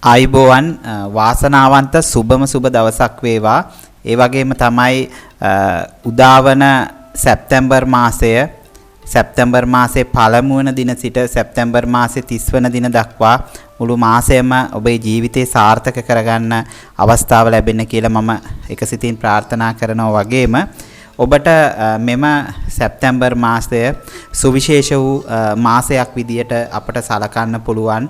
ආයුබෝවන් වාසනාවන්ත සුබම සුබ දවසක් වේවා. ඒ වගේම තමයි උදාවන සැප්තැම්බර් මාසයේ පළමු වන දින සිට සැප්තැම්බර් මාසයේ 30 වන දින දක්වා මුළු මාසයම ඔබේ ජීවිතේ සාර්ථක කරගන්න අවස්ථාව ලැබෙන්න කියලා මම එකසිතින් ප්‍රාර්ථනා කරනවා. වගේම ඔබට මෙම සැප්තැම්බර් මාසය සුවිශේෂ වූ මාසයක් විදියට අපට සලකන්න පුළුවන්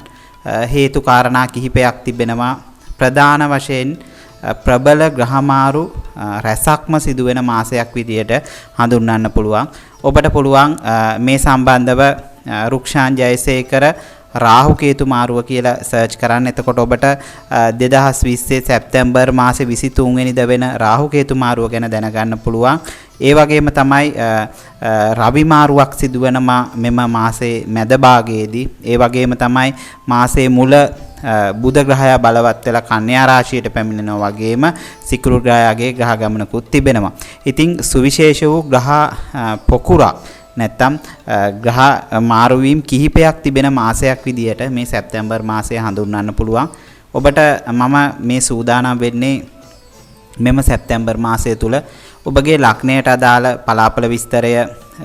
හේතු කාරණා කිහිපයක් තිබෙනවා. ප්‍රධාන වශයෙන් ප්‍රබල ග්‍රහමාරු රැසක්ම සිදුවෙන මාසයක් විදියට හඳුන්වන්න පුළුවන්. ඔබට පුළුවන් මේ සම්බන්ධව රුක්ෂාන් ජයසේකර රාහු කේතු මාරුව කියලා සර්ච් කරන්න. එතකොට ඔබට 2020 සැප්තැම්බර් මාසේ 23 වෙනිදා වෙන රාහු කේතු මාරුව ගැන දැනගන්න පුළුවන්. ඒ වගේම තමයි රවි මාරුවක් සිදුවන මෙම මාසේ මැද භාගයේදී. ඒ වගේම තමයි මාසේ මුල බුධ ග්‍රහය බලවත් වෙලා කන්‍යා රාශියට පැමිණෙනවා. වගේම සිකුරු ග්‍රහයාගේ ග්‍රහ ගමනකුත් තිබෙනවා. ඉතින් සුවිශේෂ වූ ග්‍රහ පොකුරක් නැත්තම් ග්‍රහ මාරුවීම් කිහිපයක් තිබෙන මාසයක් විදියට මේ සැප්තැම්බර් මාසය හඳුන්වන්න පුළුවන්. ඔබට මම මේ සූදානම් වෙන්නේ මෙම සැප්තැම්බර් මාසය තුල ඔබගේ ලග්නයට අදාළ පලාපල විස්තරය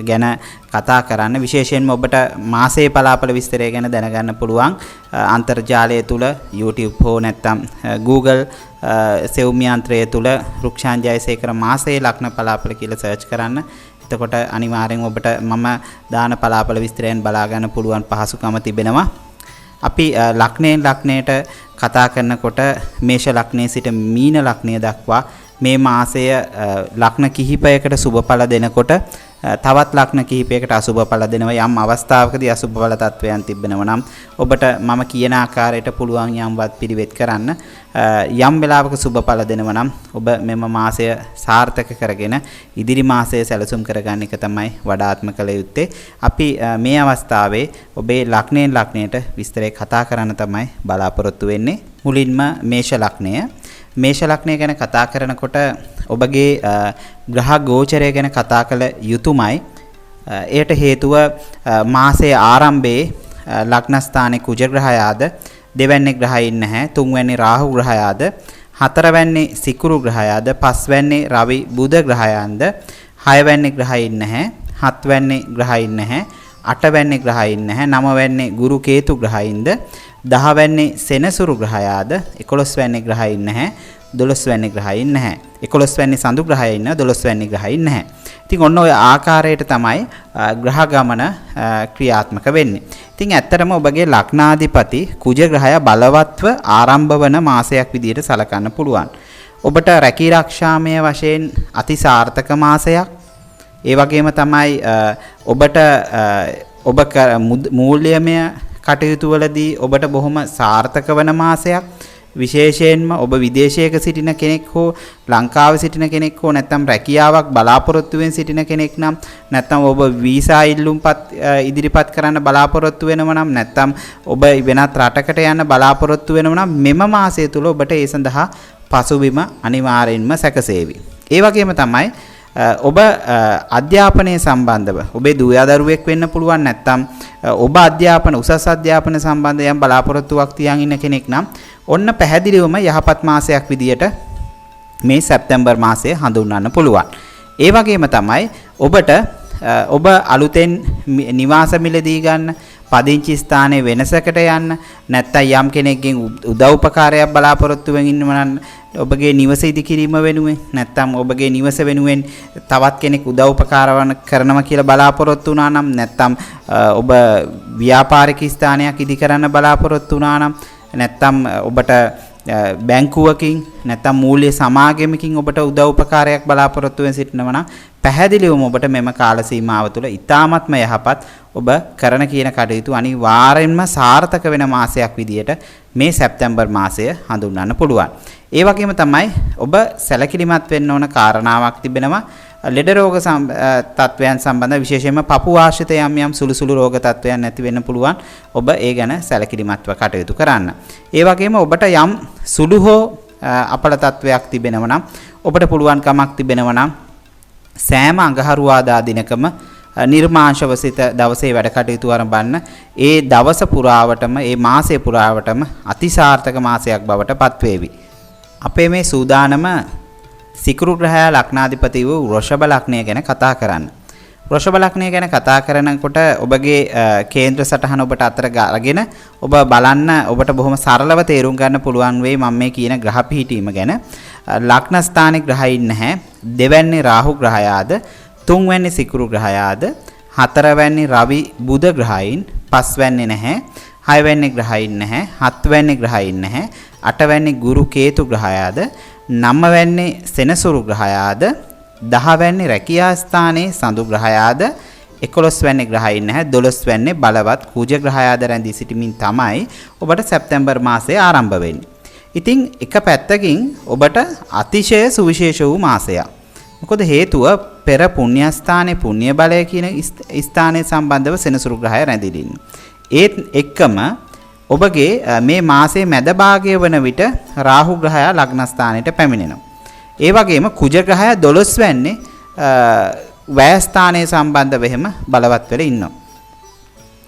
ගැන කතා කරන්න. විශේෂයෙන්ම ඔබට මාසයේ පලාපල විස්තරය ගැන දැනගන්න පුළුවන් අන්තර්ජාලය තුල YouTube හෝ නැත්තම් Google සෙවුම් යන්ත්‍රය තුල රුක්ෂාන් ජයසේකර මාසයේ ලග්න පලාපල කියලා සර්ච් කරන්න. එතකොට අනිවාර්යෙන් ඔබට මම දාන පලාපල විස්තරයන් බලා ගන්න පුළුවන් පහසුකම තිබෙනවා. අපි ලග්නයෙන් ලග්නයට කතා කරනකොට මේෂ ලග්නයේ සිට මීන ලග්නය දක්වා මේ මාසය ලග්න කිහිපයකට සුබඵල දෙනකොට තවත් ලග්න කිහිපයකට අසුබඵල දෙනවා. යම් අවස්ථාවකදී අසුබඵල තත්වයන් තිබෙනවා නම් ඔබට මම කියන ආකාරයට පුළුවන් යම්වත් පිළිවෙත් කරන්න. යම් වෙලාවක සුබඵල දෙනවා නම් ඔබ මෙම මාසය සාර්ථක කරගෙන ඉදිරි මාසය සැලසුම් කරගන්න එක තමයි වඩාත්ම කළ යුත්තේ. අපි මේ අවස්ථාවේ ඔබේ ලග්නයෙන් ලග්නයට විස්තරය කතා කරන්න තමයි බලාපොරොත්තු වෙන්නේ. මුලින්ම මේෂ ලග්නය. මේෂ ලග්නය ගැන කතා කරනකොට ඔබගේ ග්‍රහ ගෝචරය ගැන කතා කළ යුතුමයි. එයට හේතුව මාසයේ ආරම්භයේ ලග්න ස්ථානයේ කුජ ග්‍රහයාද, දෙවැන්නේ ග්‍රහයින් නැහැ, තුන්වැන්නේ රාහු ග්‍රහයාද, හතරවැන්නේ සිකුරු ග්‍රහයාද, පස්වැන්නේ රවි බුධ ග්‍රහයන්ද, හයවැන්නේ ග්‍රහයින් නැහැ, හත්වැන්නේ ග්‍රහයින් නැහැ, අටවැන්නේ ග්‍රහයින් නැහැ, නවවැන්නේ ගුරු කේතු ග්‍රහයින්ද, දහවැන්නේ සෙනසුරු ග්‍රහයාද, 11 වැන්නේ ග්‍රහයින් නැහැ, 12 වැන්නේ ග්‍රහයින් නැහැ. 11 වැන්නේ සඳු ග්‍රහයයින් නැහැ, 12 වැන්නේ ග්‍රහයින් නැහැ. ඉතින් ඔන්න ඔය ආකාරයට තමයි ග්‍රහ ගමන ක්‍රියාත්මක වෙන්නේ. ඉතින් ඇත්තටම ඔබගේ ලග්නාධිපති කුජ ග්‍රහය බලවත්ව ආරම්භ වන මාසයක් විදිහට සලකන්න පුළුවන්. ඔබට රැකී ආරක්ෂාමය වශයෙන් අතිසාර්ථක මාසයක්. ඒ වගේම තමයි ඔබට ඔබ මූල්‍යමය කටයුතු වලදී ඔබට බොහොම සාර්ථක වන මාසයක්. විශේෂයෙන්ම ඔබ විදේශයක සිටින කෙනෙක් හෝ ලංකාවේ සිටින කෙනෙක් හෝ නැත්නම් රැකියාවක් බලාපොරොත්තුවෙන් සිටින කෙනෙක් නම්, නැත්නම් ඔබ වීසා ඉල්ලුම්පත් ඉදිරිපත් කරන්න බලාපොරොත්තු වෙනවා නම්, නැත්නම් ඔබ වෙනත් රටකට යන්න බලාපොරොත්තු වෙනවා නම් මෙම මාසය තුල ඔබට ඒ සඳහා පසුබිම අනිවාර්යෙන්ම සැකසේවි. ඒ වගේම තමයි ඔබ අධ්‍යාපනය සම්බන්ධව ඔබේ දුවදරුවෙක් වෙන්න පුළුවන්, නැත්නම් ඔබ උසස් අධ්‍යාපන සම්බන්ධ යම් බලාපොරොත්තුවක් තියන් ඉන්න කෙනෙක් නම් ඔන්න පැහැදිලිවම යහපත් මාසයක් විදියට මේ සැප්තැම්බර් මාසය හඳුන්වන්න පුළුවන්. ඒ වගේම තමයි ඔබට ඔබ අලුතෙන් නිවාස මිලදී ගන්න, පදිංචි ස්ථානයේ වෙනසකට යන්න, නැත්නම් යම් කෙනෙක්ගෙන් උදව්පකාරයක් බලාපොරොත්තු වෙමින් ඉන්නවා නම් ඔබගේ නිවස ඉදිකිරීම වෙනුවෙන්, නැත්නම් ඔබගේ නිවස වෙනුවෙන් තවත් කෙනෙක් උදව්පකාර කරනවා කියලා බලාපොරොත්තු වුණා නම්, නැත්නම් ඔබ ව්‍යාපාරික ස්ථානයක් ඉදි කරන්න බලාපොරොත්තු වුණා නම්, නැත්නම් ඔබට බැංකුවකින් නැත්නම් මූල්‍ය සමාගමකින් ඔබට උදව්පකාරයක් බලාපොරොත්තු වෙන සිටිනවා නම් පැහැදිලිවම ඔබට මෙම කාල සීමාව තුළ ඉතාමත්ම යහපත් ඔබ කරන කියන කටයුතු අනිවාර්යෙන්ම සාර්ථක වෙන මාසයක් විදියට මේ සැප්තැම්බර් මාසය හඳුන්වන්න පුළුවන්. ඒ වගේම තමයි ඔබ සැලකිලිමත් වෙන්න ඕන කාරණාවක් තිබෙනවා. ලෙඩ රෝග තත්වයන් සම්බන්ධ විශේෂයෙන්ම පපු ආශ්‍රිත යම් සුළු රෝග තත්වයන් නැති වෙන්න පුළුවන්. ඔබ ඒ ගැන සැලකිලිමත්ව කටයුතු කරන්න. ඒ වගේම ඔබට යම් සුළු හෝ අපල තත්වයක් තිබෙනවා නම් ඔබට පුළුවන් කමක් තිබෙනවා නම් සෑම අඟහරුවාදා දිනකම නිර්මාංශව සිට දවසේ වැඩ කටයුතු ආරම්භන්න ඒ දවස පුරාවටම ඒ මාසය පුරාවටම අතිසාර්ථක මාසයක් බවට පත්වේවි. අපේ මේ සූදානම සිකුරු ග්‍රහය ලග්නාධිපති වූ වෘෂභ ලග්නය ගැන කතා කරන්න. වෘෂභ ලග්නය ගැන කතා කරනකොට ඔබගේ කේන්ද්‍ර සටහන ඔබට අතර අරගෙන ඔබ බලන්න ඔබට බොහොම සරලව තේරුම් ගන්න පුළුවන් වෙයි මම මේ කියන ග්‍රහ පිහිටීම ගැන. ලග්න ස්ථානයේ ග්‍රහයින් නැහැ. දෙවැන්නේ රාහු ග්‍රහයාද, තුන්වැන්නේ සිකුරු ග්‍රහයාද, හතරවැන්නේ රවි බුධ ග්‍රහයින්, පස්වැන්නේ නැහැ, හයවැන්නේ ග්‍රහයින් නැහැ, හත්වැන්නේ ග්‍රහයින් නැහැ, අටවැන්නේ ගුරු කේතු ග්‍රහයාද, නවවැන්නේ සෙනසුරු ග්‍රහයාද, 10 වැන්නේ රැකියා ස්ථානයේ සඳු ග්‍රහයාද, 11 වැන්නේ ග්‍රහයින් නැහැ, 12 වැන්නේ බලවත් කුජ ග්‍රහයාද රැඳී සිටමින් තමයි ඔබට සැප්තැම්බර් මාසය ආරම්භ වෙන්නේ. ඉතින් එක පැත්තකින් ඔබට අතිශය සුවිශේෂ වූ මාසයක්. මොකද හේතුව පෙර පුණ්‍ය ස්ථානයේ පුණ්‍ය බලය කියන ස්ථානයේ සම්බන්ධව සෙනසුරු ග්‍රහය රැඳී ඉන්නේ. ඒත් එක්කම ඔබගේ මේ මාසයේ මැද භාගය වන විට රාහු ග්‍රහයා ලග්න ස්ථානයට පැමිණෙනවා. ඒ වගේම කුජ ග්‍රහය 12 වැන්නේ වැය ස්ථානයේ සම්බන්ධව එහෙම බලවත් වෙලා ඉන්නවා.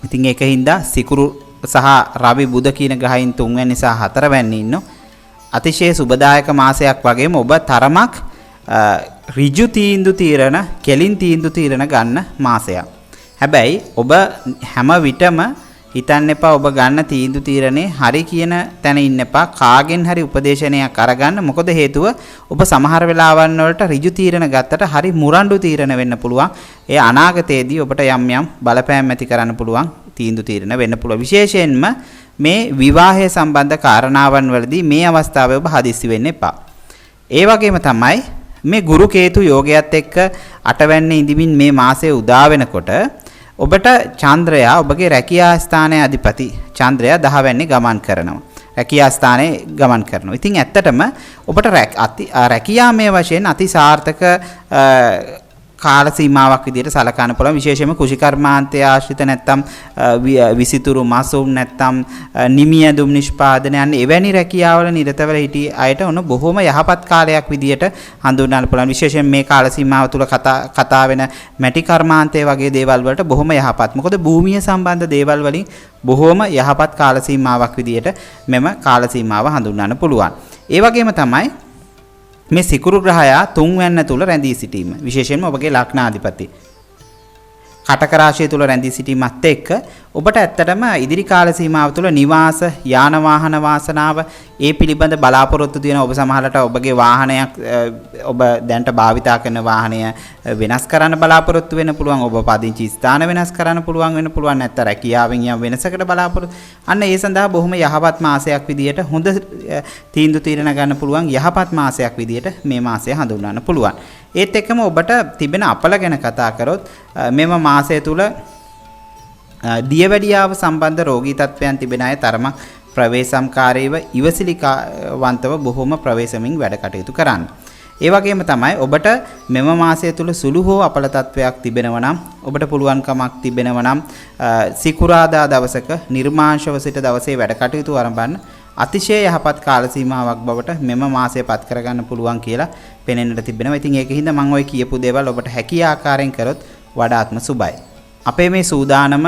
ඉතින් ඒකින්ද සිකුරු සහ රවි බුධ කියන ග්‍රහයන් 3 වැනි සහ 4 වැන්නේ ඉන්නවා. අතිශය සුබදායක මාසයක් වගේම ඔබ තරමක් ඍජු තීන්දුව తీරන, කෙලින් තීන්දුව తీරන ගන්න මාසයක්. හැබැයි ඔබ හැම විටම හිතන්න එපා ඔබ ගන්න තීන්දුව తీරනේ හරි කියන තැන ඉන්න එපා. කාගෙන් හරි උපදේශනයක් අරගන්න. මොකද හේතුව ඔබ සමහර වෙලාවන් වලට ඍජු තීරණ ගත්තට හරි මුරණ්ඩු තීරණ වෙන්න පුළුවන්. ඒ අනාගතයේදී ඔබට යම් යම් බලපෑම් ඇති කරන්න පුළුවන් තීන්දුව తీරණ වෙන්න පුළුවන්. විශේෂයෙන්ම මේ විවාහය සම්බන්ධ කාරණාවන් වලදී මේ අවස්ථාවේ ඔබ හදිස්සි වෙන්න එපා. ඒ වගේම තමයි මේ ගුරු කේතු යෝගයත් එක්ක අටවැන්නේ ඉඳිමින් මේ මාසයේ උදා වෙනකොට ඔබට චන්ද්‍රයා ඔබගේ රැකියා ස්ථානයේ අධිපති චන්ද්‍රයා 10 වැන්නේ ගමන් කරනවා. රැකියා ස්ථානයේ ගමන් කරනවා. ඉතින් ඇත්තටම ඔබට රැකියාමය වශයෙන් අතිසාර්ථක කාල සීමාවක් විදිහට සලකන්න පුළුවන්. විශේෂයෙන්ම කුෂිකර්මාන්තය ආශ්‍රිත නැත්නම් විසිතුරු මසුම් නැත්නම් නිමියදුම් නිෂ්පාදනය යන එවැනි රැකියාවල නිරතව සිටි අයට ඔන්න බොහොම යහපත් කාලයක් විදිහට හඳුන්වන්න පුළුවන්. විශේෂයෙන් මේ කාල සීමාව තුළ කතා වෙන මැටි කර්මාන්තය වගේ දේවල් වලට බොහොම යහපත්. මොකද භූමිය සම්බන්ධ දේවල් වලින් බොහොම යහපත් කාල සීමාවක් විදිහට මෙම කාල සීමාව හඳුන්වන්න පුළුවන්. ඒ වගේම තමයි මේ සිකුරු ග්‍රහයා 3 වැන්න තුල රැඳී සිටීම. විශේෂයෙන්ම ඔබගේ ලග්නාධිපති කටක රාශිය තුල රැඳී සිටීමත් එක්ක ඔබට ඇත්තටම ඉදිරි කාල සීමාව තුල නිවාස, යාන වාහන වාසනාව ඒ පිළිබඳ බලාපොරොත්තු තියෙන ඔබ සමහරට ඔබගේ වාහනයක් ඔබ දැනට භාවිතා කරන වාහනය වෙනස් කරන්න බලාපොරොත්තු වෙන්න පුළුවන්. ඔබ පදිංචි ස්ථාන වෙනස් කරන්න පුළුවන් වෙන්න පුළුවන්. නැත්නම් රැකියාවෙන් යම් වෙනසකට බලාපොරොත්තු. අන්න ඒ සඳහා බොහොම යහපත් මාසයක් විදියට හොඳ තීන්දුව తీරන ගන්න පුළුවන් යහපත් මාසයක් විදියට මේ මාසය හඳුන්වන්න පුළුවන්. ඒත් එක්කම ඔබට තිබෙන අපල ගැන කතා කරොත් මෙම මාසය තුල දියවැඩියාව සම්බන්ධ රෝගී තත්ත්වයන් තිබෙන අය තරමක් ප්‍රවේශම්කාරීව ඉවසිලිවන්තව බොහොම ප්‍රවේශමින් වැඩ කටයුතු කරන්න. ඒ වගේම තමයි ඔබට මෙම මාසය තුල සුළු හෝ අපල තත්ත්වයක් තිබෙනවා නම් ඔබට පුළුවන්කමක් තිබෙනවා නම් සිකුරාදා දවසක නිර්මාංශව සිට දවසේ වැඩ කටයුතු ආරම්භන්න අතිශය යහපත් කාල සීමාවක් බවට මෙම මාසය පත් කරගන්න පුළුවන් කියලා පෙනෙන්නට තිබෙනවා. ඉතින් ඒකින්ද මම ඔය කියපු දේවල් ඔබට හැකිය ආකාරයෙන් කරොත් වඩාත්ම සුබයි. අපේ මේ සූදානම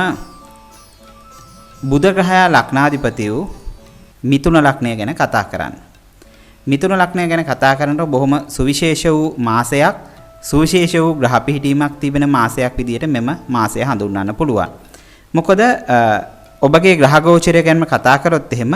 බුධ ග්‍රහයා ලග්නාධිපති වූ මිථුන ලග්නය ගැන කතා කරන්න. මිථුන ලග්නය ගැන කතා කරනකොට බොහොම සුවිශේෂ වූ මාසයක්, සුවිශේෂ වූ ග්‍රහ පිහිටීමක් තිබෙන මාසයක් විදිහට මෙම මාසය හඳුන්වන්න පුළුවන්. මොකද ඔබගේ ග්‍රහ ගෝචරය ගැන කතා කරොත් එහෙම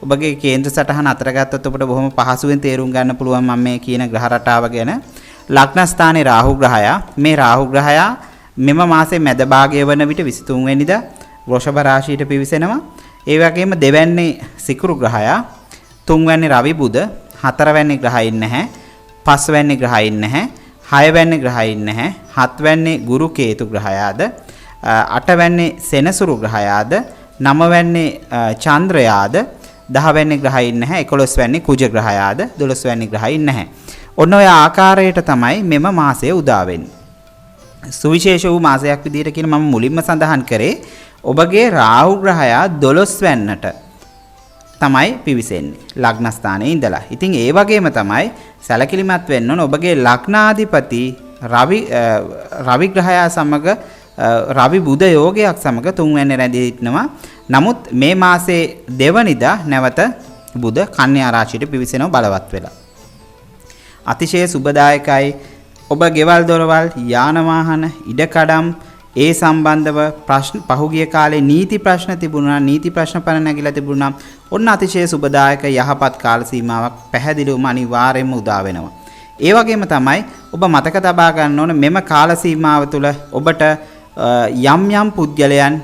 ඔබගේ කේන්ද්‍ර සටහන අතර ගත්තොත් ඔබට බොහොම පහසුවෙන් තේරුම් ගන්න පුළුවන් මම මේ කියන ග්‍රහ රටාව ගැන. ලග්න ස්ථානයේ රාහු ග්‍රහයා, මේ රාහු ග්‍රහයා මෙම මාසයේ මැද භාගය වන විට 23 වෙනිදා වෘෂභ රාශියට පිවිසෙනවා. ඒ වගේම දෙවැන්නේ සිකුරු ග්‍රහයා, 3 වැන්නේ රවි බුධ, 4 වැන්නේ ග්‍රහයින් නැහැ, 5 වැන්නේ ග්‍රහයින් නැහැ, 6 වැන්නේ ග්‍රහයින් නැහැ, 7 වැන්නේ ගුරු කේතු ග්‍රහයාද, 8 වැන්නේ සෙනසුරු ග්‍රහයාද, 9 වැන්නේ චන්ද්‍රයාද, 10 වැන්නේ ග්‍රහයින් නැහැ, 11 වැන්නේ කුජ ග්‍රහයාද, 12 වැන්නේ ග්‍රහයින් නැහැ. ඔන්න ඔය ආකාරයට තමයි මෙම මාසය උදා වෙන්නේ. සුවිශේෂ වූ මාසයක් විදිහට කියන මම මුලින්ම සඳහන් කරේ ඔබගේ රාහු ග්‍රහයා 12 වැන්නට තමයි පිවිසෙන්නේ ලග්න ස්ථානයේ ඉඳලා. ඉතින් ඒ වගේම තමයි සැලකිලිමත් වෙන්න ඕන ඔබගේ ලග්නාධිපති රවි ග්‍රහයා සමග රවි බුධ යෝගයක් සමග තුන්වැනි රැඳී සිටිනවා. නමුත් මේ මාසේ දෙවනිදා නැවත බුධ කන්‍යා රාශියට පිවිසෙනවා බලවත් වෙලා. අතිශය සුබදායකයි. ඔබ ගෙවල් දොරවල් යාන වාහන ඉඩකඩම් ඒ සම්බන්ධව ප්‍රශ්න පහුගිය කාලේ නීති ප්‍රශ්න තිබුණා, නීති ප්‍රශ්න පන නැගිලා තිබුණා. ඔන්න අතිශය සුබදායක යහපත් කාල සීමාවක් පැහැදිලිවම අනිවාර්යයෙන්ම උදා වෙනවා. ඒ වගේම තමයි ඔබ මතක තබා ගන්න ඕන මෙම කාල සීමාව තුළ ඔබට යම් යම් පුද්ගලයන්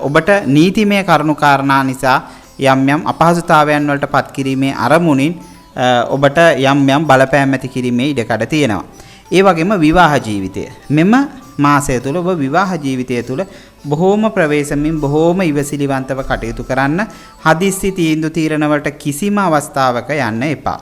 ඔබට නීතිමය කරුණු කාරණා නිසා යම් යම් අපහසුතාවයන් වලට පත් කිරීමේ අරමුණින් ඔබට යම් යම් බලපෑම් ඇති කිරීමේ ඉඩකඩ තියෙනවා. ඒ වගේම විවාහ ජීවිතය මෙම මාසය තුළ ඔබ විවාහ ජීවිතය තුළ බොහෝම ප්‍රවේශමින් බොහෝම ඉවසිලිවන්තව කටයුතු කරන්න. හදිස්සි තීන්දුව තීරණ වලට කිසිම අවස්ථාවක යන්න එපා.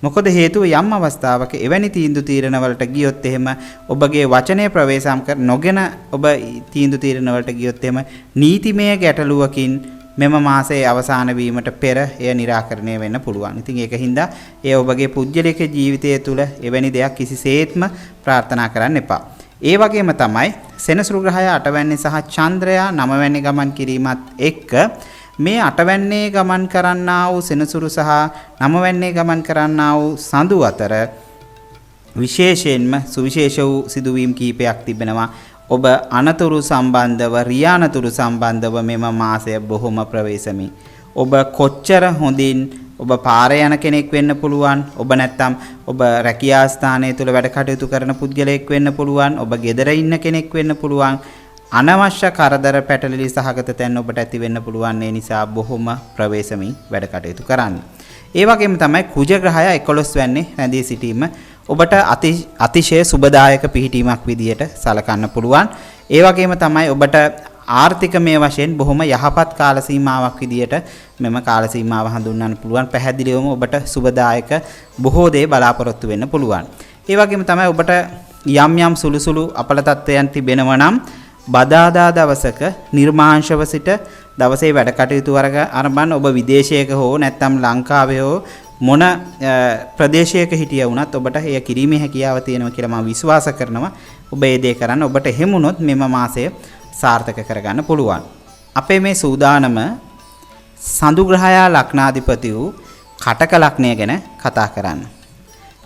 මොකද හේතුව යම් අවස්ථාවක එවැනි තීන්දුව තීරණ වලට ගියොත් එහෙම ඔබගේ වචනය ප්‍රවේශම් කර නොගෙන ඔබ තීන්දුව තීරණ වලට ගියොත් එහෙම නීතිමය ගැටලුවකින් මෙම මාසයේ අවසාන වීමට පෙර එය निराකරණය වෙන්න පුළුවන්. ඉතින් ඒක හින්දා ඒ ඔබගේ පුජ්‍යලික ජීවිතය තුළ එවැනි දෙයක් කිසිසේත්ම ප්‍රාර්ථනා කරන්න එපා. ඒ වගේම තමයි සෙනසුරු ග්‍රහය 8 වැන්නේ සහ චන්ද්‍රයා 9 වැන්නේ ගමන් කිරීමත් එක්ක මේ 8 වැන්නේ ගමන් කරන්නා වූ සෙනසුරු සහ 9 වැන්නේ ගමන් කරන්නා වූ සඳු අතර විශේෂයෙන්ම සුවිශේෂ වූ සිදුවීම් කීපයක් තිබෙනවා. ඔබ අනතුරු සම්බන්ධව රියානතුරු සම්බන්ධව මෙම මාසය බොහොම ප්‍රවේශමි. ඔබ කොච්චර හොඳින් ඔබ පාරේ යන කෙනෙක් වෙන්න පුළුවන්. ඔබ නැත්තම් ඔබ රැකියා ස්ථානය තුල වැඩ කටයුතු කරන පුද්ගලයෙක් වෙන්න පුළුවන්. ඔබ ගෙදර ඉන්න කෙනෙක් වෙන්න පුළුවන්. අනවශ්‍ය කරදර පැටලිලි සහගත තැන් ඔබට ඇති වෙන්න පුළුවන්. ඒ නිසා බොහොම ප්‍රවේශමින් වැඩ කටයුතු කරන්න. ඒ වගේම තමයි කුජ ග්‍රහය 11 වැන්නේ රැඳී සිටීම ඔබට අතිශය සුබදායක පිහිටීමක් විදියට සලකන්න පුළුවන්. ඒ වගේම තමයි ඔබට ආර්ථිකමය වශයෙන් බොහොම යහපත් කාල සීමාවක් විදියට මෙම කාල සීමාව හඳුන්වන්න පුළුවන්. පැහැදිලිවම ඔබට සුබදායක බොහෝ දේ බලාපොරොත්තු වෙන්න පුළුවන්. ඒ වගේම තමයි ඔබට යම් යම් සුළු සුළු අපල තත්ත්වයන් තිබෙනවා නම් බදාදා දවසක නිර්මාංශව සිට දවසේ වැඩ කටයුතු අරඹන්න ඔබ විදේශයක හෝ නැත්නම් ලංකාවේ හෝ මොන ප්‍රදේශයක හිටිය වුණත් ඔබට එය කිරීමේ හැකියාව තියෙනවා කියලා මම විශ්වාස කරනවා. ඔබ ඒ දේ කරන්න. ඔබට හැමුණොත් මෙම මාසය සාර්ථක කරගන්න පුළුවන්. අපේ මේ සූදානම සඳු ග්‍රහයා ලග්නාධිපති වූ කටක ලග්නය ගැන කතා කරන්න.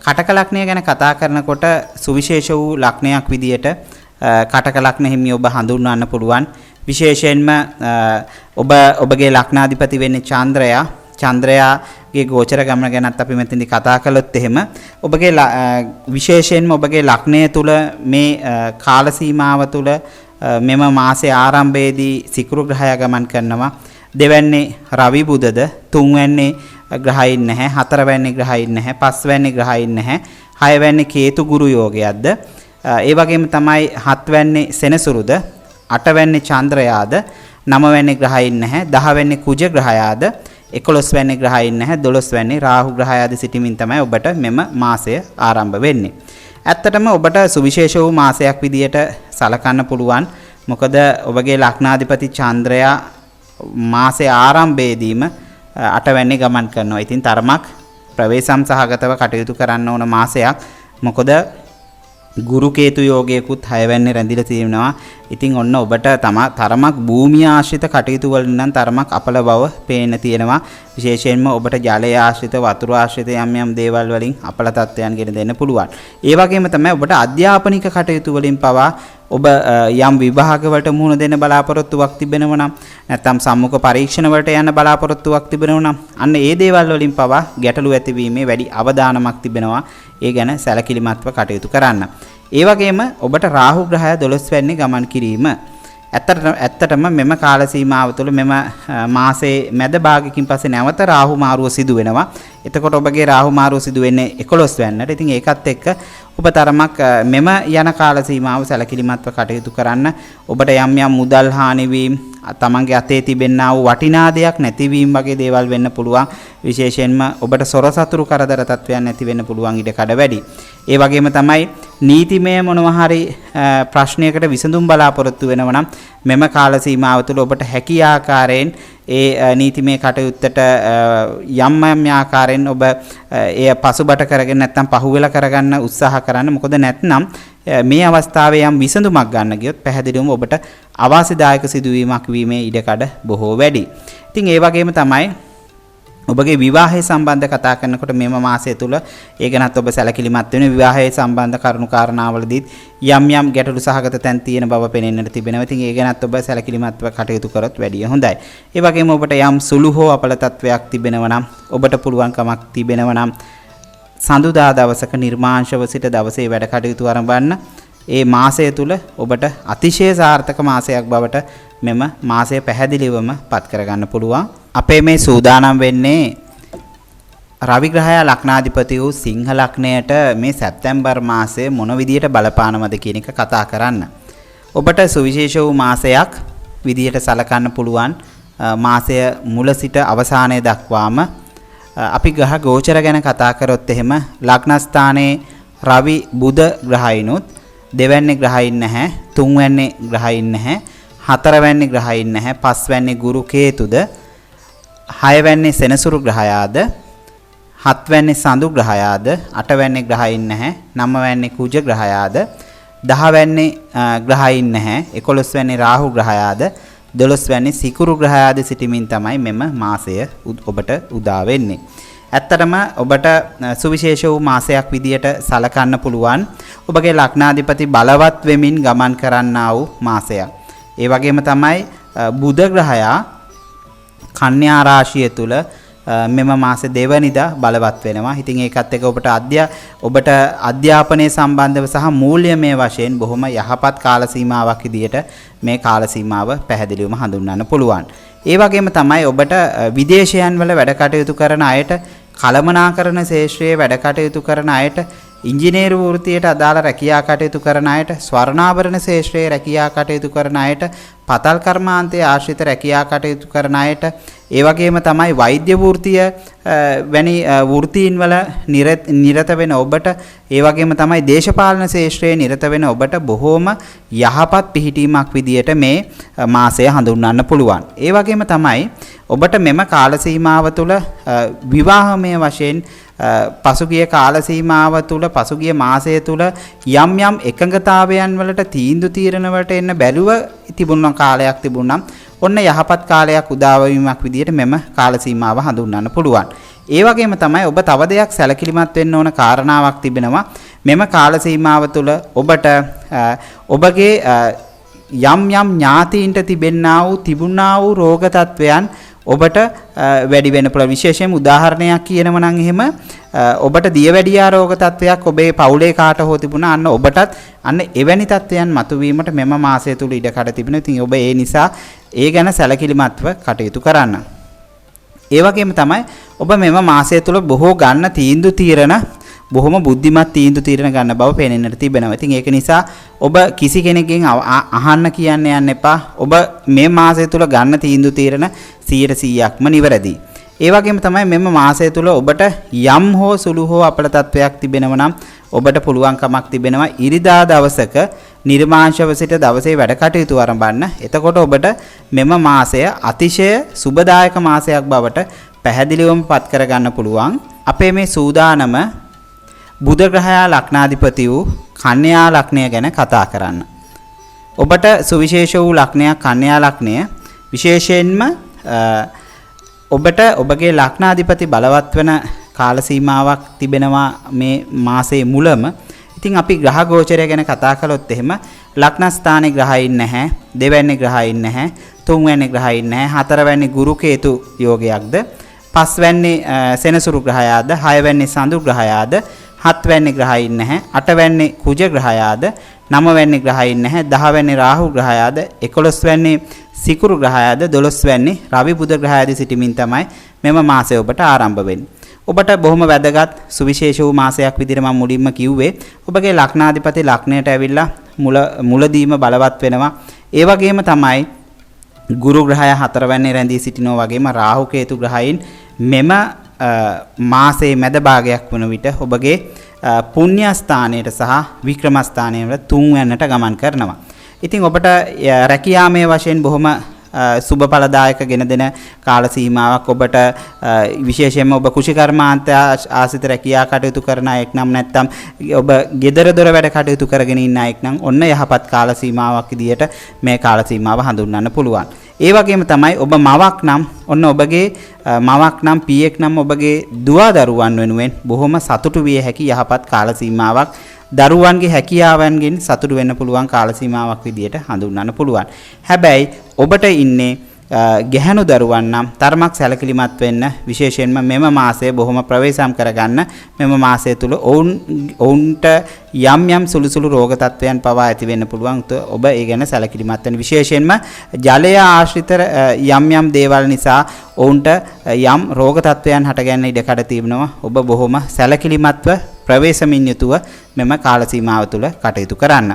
කටක ලග්නය ගැන කතා කරනකොට සුවිශේෂ වූ ලග්නයක් විදියට කටක ලග්න හිමි ඔබ හඳුන්වන්න පුළුවන්. විශේෂයෙන්ම ඔබගේ ලග්නාධිපති වෙන්නේ චන්ද්‍රයා. චන්ද්‍රයාගේ ගෝචර ගමන ගැනත් අපි මෙතනදී කතා කළොත් එහෙම ඔබගේ විශේෂයෙන්ම ඔබගේ ලග්නය තුල මේ කාල සීමාව තුල මෙම මාසයේ ආරම්භයේදී සිකුරු ග්‍රහය ගමන් කරනවා. දෙවැන්නේ රවි බුධද, තුන්වැන්නේ ග්‍රහයින් නැහැ, හතරවැන්නේ ග්‍රහයින් නැහැ, පස්වැන්නේ ග්‍රහයින් නැහැ, හයවැන්නේ කේතු ගුරු යෝගයක්ද. ඒ වගේම තමයි හත්වැන්නේ සෙනසුරුද, අටවැන්නේ චන්ද්‍රයාද, නවවැන්නේ ග්‍රහයින් නැහැ, දහවැන්නේ කුජ ග්‍රහයාද, 11 වැන්නේ ග්‍රහයින් නැහැ, 12 වැන්නේ රාහු ග්‍රහයාද සිටීමින් තමයි ඔබට මෙම මාසය ආරම්භ වෙන්නේ. ඇත්තටම ඔබට සුවිශේෂ වූ මාසයක් විදියට සලකන්න පුළුවන්. මොකද ඔබගේ ලග්නාධිපති චන්ද්‍රයා මාසයේ ආරම්භයේදීම 8 වැන්නේ ගමන් කරනවා. ඉතින් තරමක් ප්‍රවේශම් සහගතව කටයුතු කරන්න ඕන මාසයක්. මොකද ගුරු කේතු යෝගයකුත් 6 වැන්නේ රැඳිලා තියෙනවා. ඉතින් ඔන්න ඔබට තරමක් භූමිය ආශ්‍රිත කටයුතු වලින් නම් තරමක් අපල බව පේන්න තියෙනවා. විශේෂයෙන්ම ඔබට ජලය ආශ්‍රිත වතුර ආශ්‍රිත යම් දේවල් වලින් අපල තත්ත්වයන් ගෙන දෙන්න පුළුවන්. ඒ වගේම තමයි ඔබට අධ්‍යාපනික කටයුතු වලින් පවා ඔබ යම් විභාග වලට මුහුණ දෙන්න බලාපොරොත්තුවක් තිබෙනවා නම් නැත්නම් සම්මුඛ පරීක්ෂණ වලට යන්න බලාපොරොත්තුවක් තිබෙනවා නම් අන්න ඒ දේවල් වලින් පවා ගැටලු ඇතිවීමේ වැඩි අවධානමක් තිබෙනවා. ඒ ගැන සැලකිලිමත්ව කටයුතු කරන්න. ඒ වගේම ඔබට රාහු ග්‍රහය 12 වැන්නේ ගමන් කිරීම ඇත්තටම මෙම කාල සීමාව තුළ මෙම මාසයේ මැද භාගයකින් පස්සේ නැවත රාහු මාරුව සිදු වෙනවා. එතකොට ඔබගේ රාහු මාරුව සිදු වෙන්නේ 11 වැන්නට. ඉතින් ඒකත් එක්ක ඔබ තරමක් මෙම යන කාල සීමාව සැලකිලිමත්ව කටයුතු කරන්න. ඔබට යම් මුදල් හානි වීම, තමන්ගේ අතේ තිබෙනා වූ වටිනා දෙයක් නැතිවීම වගේ දේවල් වෙන්න පුළුවන්. විශේෂයෙන්ම ඔබට සොර සතුරු කරදර තත්වයන් නැති වෙන්න පුළුවන් ඉඩ කඩ වැඩි. ඒ වගේම තමයි නීතිමය මොනවා හරි ප්‍රශ්නයකට විසඳුම් බලාපොරොත්තු වෙනවා නම් මෙම කාල සීමාව තුළ ඔබට හැකි ආකාරයෙන් ඒ නීතිමය කටයුත්තට යම් ආකාරයෙන් ඔබ එය පසුබට කරගෙන නැත්නම් පහුවෙලා කරගන්න උත්සාහ කරන්න. මොකද නැත්නම් මේ අවස්ථාවේ යම් විසඳුමක් ගන්න ගියොත් පැහැදිලිවම ඔබට අවාසිදායක සිදුවීමක් වීමේ ඉඩකඩ බොහෝ වැඩි. ඉතින් ඒ වගේම තමයි ඔබගේ විවාහය සම්බන්ධ කතා කරනකොට මෙම මාසය තුල ඒ ගැනත් ඔබ සැලකිලිමත් වෙන විවාහය සම්බන්ධ කරුණු කාරණාවලදී යම් යම් ගැටලු සහගත තැන් තියෙන බව පෙනෙන්නට තිබෙනවා. ඉතින් ඒ ගැනත් ඔබ සැලකිලිමත්ව කටයුතු කරොත් වැඩිය හොඳයි. ඒ වගේම ඔබට යම් සුළු හෝ අපල තත්වයක් තිබෙනවා නම් ඔබට පුළුවන්කමක් තිබෙනවා නම් සඳුදා දවසක නිර්මාංශව සිට දවසේ වැඩ කටයුතු ආරම්භන්න ඒ මාසය තුල ඔබට අතිශය සාර්ථක මාසයක් බවට මෙම මාසය පැහැදිලිවම පත් කරගන්න පුළුවන්. අපේ මේ සූදානම් වෙන්නේ රවි ග්‍රහය ලග්නාධිපති වූ සිංහ ලග්නයට මේ සැප්තැම්බර් මාසයේ මොන විදියට බලපානවද කියන එක කතා කරන්න. ඔබට සුවිශේෂ වූ මාසයක් විදියට සලකන්න පුළුවන්. මාසය මුල සිට අවසානය දක්වාම අපි ග්‍රහ ගෝචර ගැන කතා කරොත් එහෙම ලග්නස්ථානයේ රවි බුධ ග්‍රහයිනුත් දෙවැන්නේ ග්‍රහයින් නැහැ, තුන්වැන්නේ ග්‍රහයින් නැහැ, හතරවැන්නේ ග්‍රහයින් නැහැ, පස්වැන්නේ ගුරු කේතුද, හයවැන්නේ සෙනසුරු ග්‍රහයාද, හත්වැන්නේ සඳු ග්‍රහයාද, අටවැන්නේ ග්‍රහයින් නැහැ, නවවැන්නේ කුජ ග්‍රහයාද, දහවැන්නේ ග්‍රහයින් නැහැ, 11වැන්නේ රාහු ග්‍රහයාද, 12වැන්නේ සිකුරු ග්‍රහයාද සිටීමින් තමයි මෙම මාසය ඔබට උදා වෙන්නේ. ඇත්තටම ඔබට සුවිශේෂ වූ මාසයක් විදියට සලකන්න පුළුවන්. ඔබගේ ලග්නාධිපති බලවත් වෙමින් ගමන් කරන්නා වූ මාසයක්. ඒ වගේම තමයි බුධ ග්‍රහයා කන්‍යා රාශිය තුල මෙම මාසේ දෙවනිදා බලවත් වෙනවා. ඉතින් ඒකත් එක්ක ඔබට අධ්‍යාපනයේ සම්බන්ධව සහ මූල්‍යමය වශයෙන් බොහොම යහපත් කාල සීමාවක් විදියට මේ කාල සීමාව පැහැදිලිවම හඳුන්වන්න පුළුවන්. ඒ වගේම තමයි ඔබට විදේශයන් වල වැඩ කටයුතු කරන අයට, කළමනාකරණ ශාස්ත්‍රයේ වැඩ කටයුතු කරන අයට, ඉංජිනේරු වෘත්තියට අදාළ රැකියා කටයුතු කරන අයට, ස්වර්ණාභරණ ශාස්ත්‍රයේ රැකියා කටයුතු කරන අයට, පතල් කර්මාන්තයේ ආශ්‍රිත රැකියා කටයුතු කරන අයට, ඒ වගේම තමයි වෛද්‍ය වෘත්තිය වැනි වෘත්තීන් වල නිරත වෙන ඔබට, ඒ වගේම තමයි දේශපාලන ශාස්ත්‍රයේ නිරත වෙන ඔබට බොහෝම යහපත් පිහිටීමක් විදියට මේ මාසය හඳුන්වන්න පුළුවන්. ඒ වගේම තමයි ඔබට මෙම කාල සීමාව තුළ විවාහමය වශයෙන් පසුගිය කාල සීමාව තුළ පසුගිය මාසය තුළ යම් යම් එකඟතාවයන් වලට තීන්දුව తీරන වලට එන්න බැරුව තිබුණ කාලයක් තිබුණා. ඔන්න යහපත් කාලයක් උදා වීමක් විදියට මෙම කාල සීමාව හඳුන්වන්න පුළුවන්. ඒ වගේම තමයි ඔබ තව දෙයක් සැලකිලිමත් වෙන්න ඕන කාරණාවක් තිබෙනවා. මෙම කාල සීමාව තුළ ඔබට ඔබගේ යම් යම් ඥාතීන්ට තිබුණා වූ රෝග තත්වයන් ඔබට වැඩි වෙන පුළුවන්. විශේෂයෙන්ම උදාහරණයක් කියනවා නම් එහෙම ඔබට දියවැඩියා රෝග තත්වයක් ඔබේ පවුලේ කාට හෝ තිබුණා, අන්න ඔබටත් අන්න එවැනි තත්වයන් මතුවීමට මෙම මාසය තුල ඉඩකඩ තිබෙනවා. ඉතින් ඔබ ඒ නිසා ඒ ගැන සැලකිලිමත්ව කටයුතු කරන්න. ඒ වගේම තමයි ඔබ මෙම මාසය තුල බොහෝ ගන්න තීන්දුව తీරන බොහොම බුද්ධිමත් තීන්දුව తీරන ගන්න බව පේනෙන්නට තිබෙනවා. ඉතින් ඒක නිසා ඔබ කිසි කෙනෙක්ගෙන් අහන්න කියන්න යන්න එපා. ඔබ මේ මාසය තුල ගන්න තීන්දුව తీරන 100%ක්ම නිවැරදි. ඒ වගේම තමයි මෙම මාසය තුල ඔබට යම් හෝ සුළු හෝ අපල තත්වයක් තිබෙනවා නම් ඔබට පුළුවන්කමක් තිබෙනවා ඉරිදා දවසක නිර්මාංශව සිට දවසේ වැඩ කටයුතු ආරම්භන්න. එතකොට ඔබට මෙම මාසය අතිශය සුබදායක මාසයක් බවට පැහැදිලිවම පත් කරගන්න පුළුවන්. අපේ මේ සූදානම බුධ ග්‍රහයා ලග්නාධිපති වූ කන්‍යා ලග්නය ගැන කතා කරන්න. ඔබට සුවිශේෂ වූ ලග්නයක් කන්‍යා ලග්නය. විශේෂයෙන්ම ඔබට ඔබගේ ලග්නාධිපති බලවත් වෙන කාල සීමාවක් තිබෙනවා මේ මාසයේ මුලම. ඉතින් අපි ග්‍රහ ගෝචරය ගැන කතා කළොත් එහෙම ලග්නස්ථානයේ ග්‍රහයින් නැහැ, දෙවැන්නේ ග්‍රහයින් නැහැ, තුන්වැන්නේ ග්‍රහයින් නැහැ, හතරවැන්නේ ගුරු කේතු යෝගයක්ද, පස්වැන්නේ සෙනසුරු ග්‍රහයාද, හයවැන්නේ සඳු ග්‍රහයාද, හත්වැන්නේ ග්‍රහයින් නැහැ, අටවැන්නේ කුජ ග්‍රහයාද, නවවැන්නේ ග්‍රහයින් නැහැ, දහවැන්නේ රාහු ග්‍රහයාද, 11වැන්නේ සිකුරු ග්‍රහයාද, 12වැන්නේ රවි බුධ ග්‍රහයාද සිටීමින් තමයි මෙම මාසය ඔබට ආරම්භ වෙන්නේ. ඔබට බොහොම වැදගත් සුවිශේෂ වූ මාසයක් විදිහට මම මුලින්ම කිව්වේ. ඔබගේ ලග්නාධිපති ලග්නයට ඇවිල්ලා මුලදීම බලවත් වෙනවා. ඒ වගේම තමයි ගුරු ග්‍රහය හතරවැන්නේ රැඳී සිටිනවා වගේම රාහු කේතු ග්‍රහයින් මෙම මාසයේ මැද භාගයක් වන විට ඔබගේ පුණ්‍ය ස්ථානයට සහ වික්‍රම ස්ථානයට තුන්වැන්නට ගමන් කරනවා. ඉතින් ඔබට රැකියාමය වශයෙන් බොහොම සුබඵලදායක ගෙන දෙන කාල සීමාවක් ඔබට විශේෂයෙන්ම ඔබ කුෂිකර්මාන්ත ආසිත රැකියා කටයුතු කරන අයෙක් නම් නැත්නම් ඔබ gedara dora වැඩ කටයුතු කරගෙන ඉන්න අයෙක් නම් ඔන්න යහපත් කාල සීමාවක් විදියට මේ කාල සීමාව හඳුන්වන්න පුළුවන්. ඒ වගේම තමයි ඔබ මවක් නම් ඔන්න ඔබගේ මවක් නම් පියෙක් නම් ඔබගේ දුව දරුවන් වෙනුවෙන් බොහොම සතුටු විය හැකි යහපත් කාල සීමාවක් දරුවන්ගේ හැකියාවන්ගෙන් සතුටු වෙන්න පුළුවන් කාල සීමාවක් විදියට හඳුන්වන්න පුළුවන්. හැබැයි ඔබට ඉන්නේ ගැහැණු දරුවන් නම් තරමක් සැලකිලිමත් වෙන්න විශේෂයෙන්ම මෙම මාසය බොහොම ප්‍රවේශම් කරගන්න මෙම මාසය තුල ඔවුන්ට යම් සුළු රෝග තත්ත්වයන් පවා ඇති වෙන්න පුළුවන්. ඔබ ඒ ගැන සැලකිලිමත් වෙන්න. විශේෂයෙන්ම ජලය ආශ්‍රිත යම් දේවල් නිසා ඔවුන්ට යම් රෝග තත්ත්වයන් හටගන්න ඉඩකඩ තිබෙනවා. ඔබ බොහොම සැලකිලිමත්ව ප්‍රවේශමින් යුතුව මෙම කාල සීමාව තුළ කටයුතු කරන්න.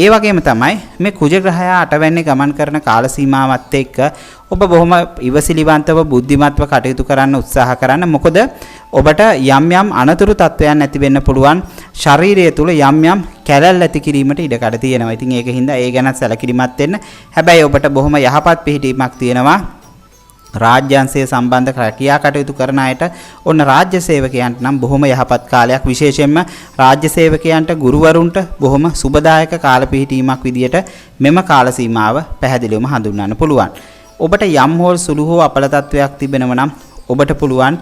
ඒ වගේම තමයි මේ කුජ ග්‍රහයා අටවැන්නේ ගමන් කරන කාල සීමාවත් එක්ක ඔබ බොහොම ඉවසිලිවන්තව බුද්ධිමත්ව කටයුතු කරන්න උත්සාහ කරන්න. මොකද ඔබට යම් අනතුරු තත්වයන් ඇති වෙන්න පුළුවන්. ශරීරය තුළ යම් කැලල් ඇති කිරීමට ඉඩකඩ තියෙනවා. ඉතින් ඒක හින්දා ඒ ගැන සැලකිලිමත් වෙන්න. හැබැයි ඔබට බොහොම යහපත් පිහිටීමක් තියෙනවා. රාජ්‍යංශය සම්බන්ධ රැකියා කටයුතු කරන අයට ඔන්න රාජ්‍ය සේවකයන්ට නම් බොහොම යහපත් කාලයක්. විශේෂයෙන්ම රාජ්‍ය සේවකයන්ට ගුරුවරුන්ට බොහොම සුබදායක කාල පිහිටීමක් විදියට මෙම කාල සීමාව පැහැදිලිවම හඳුන්වන්න පුළුවන්. ඔබට යම් හෝ සුළු හෝ අපල තත්වයක් තිබෙනවා නම් ඔබට පුළුවන්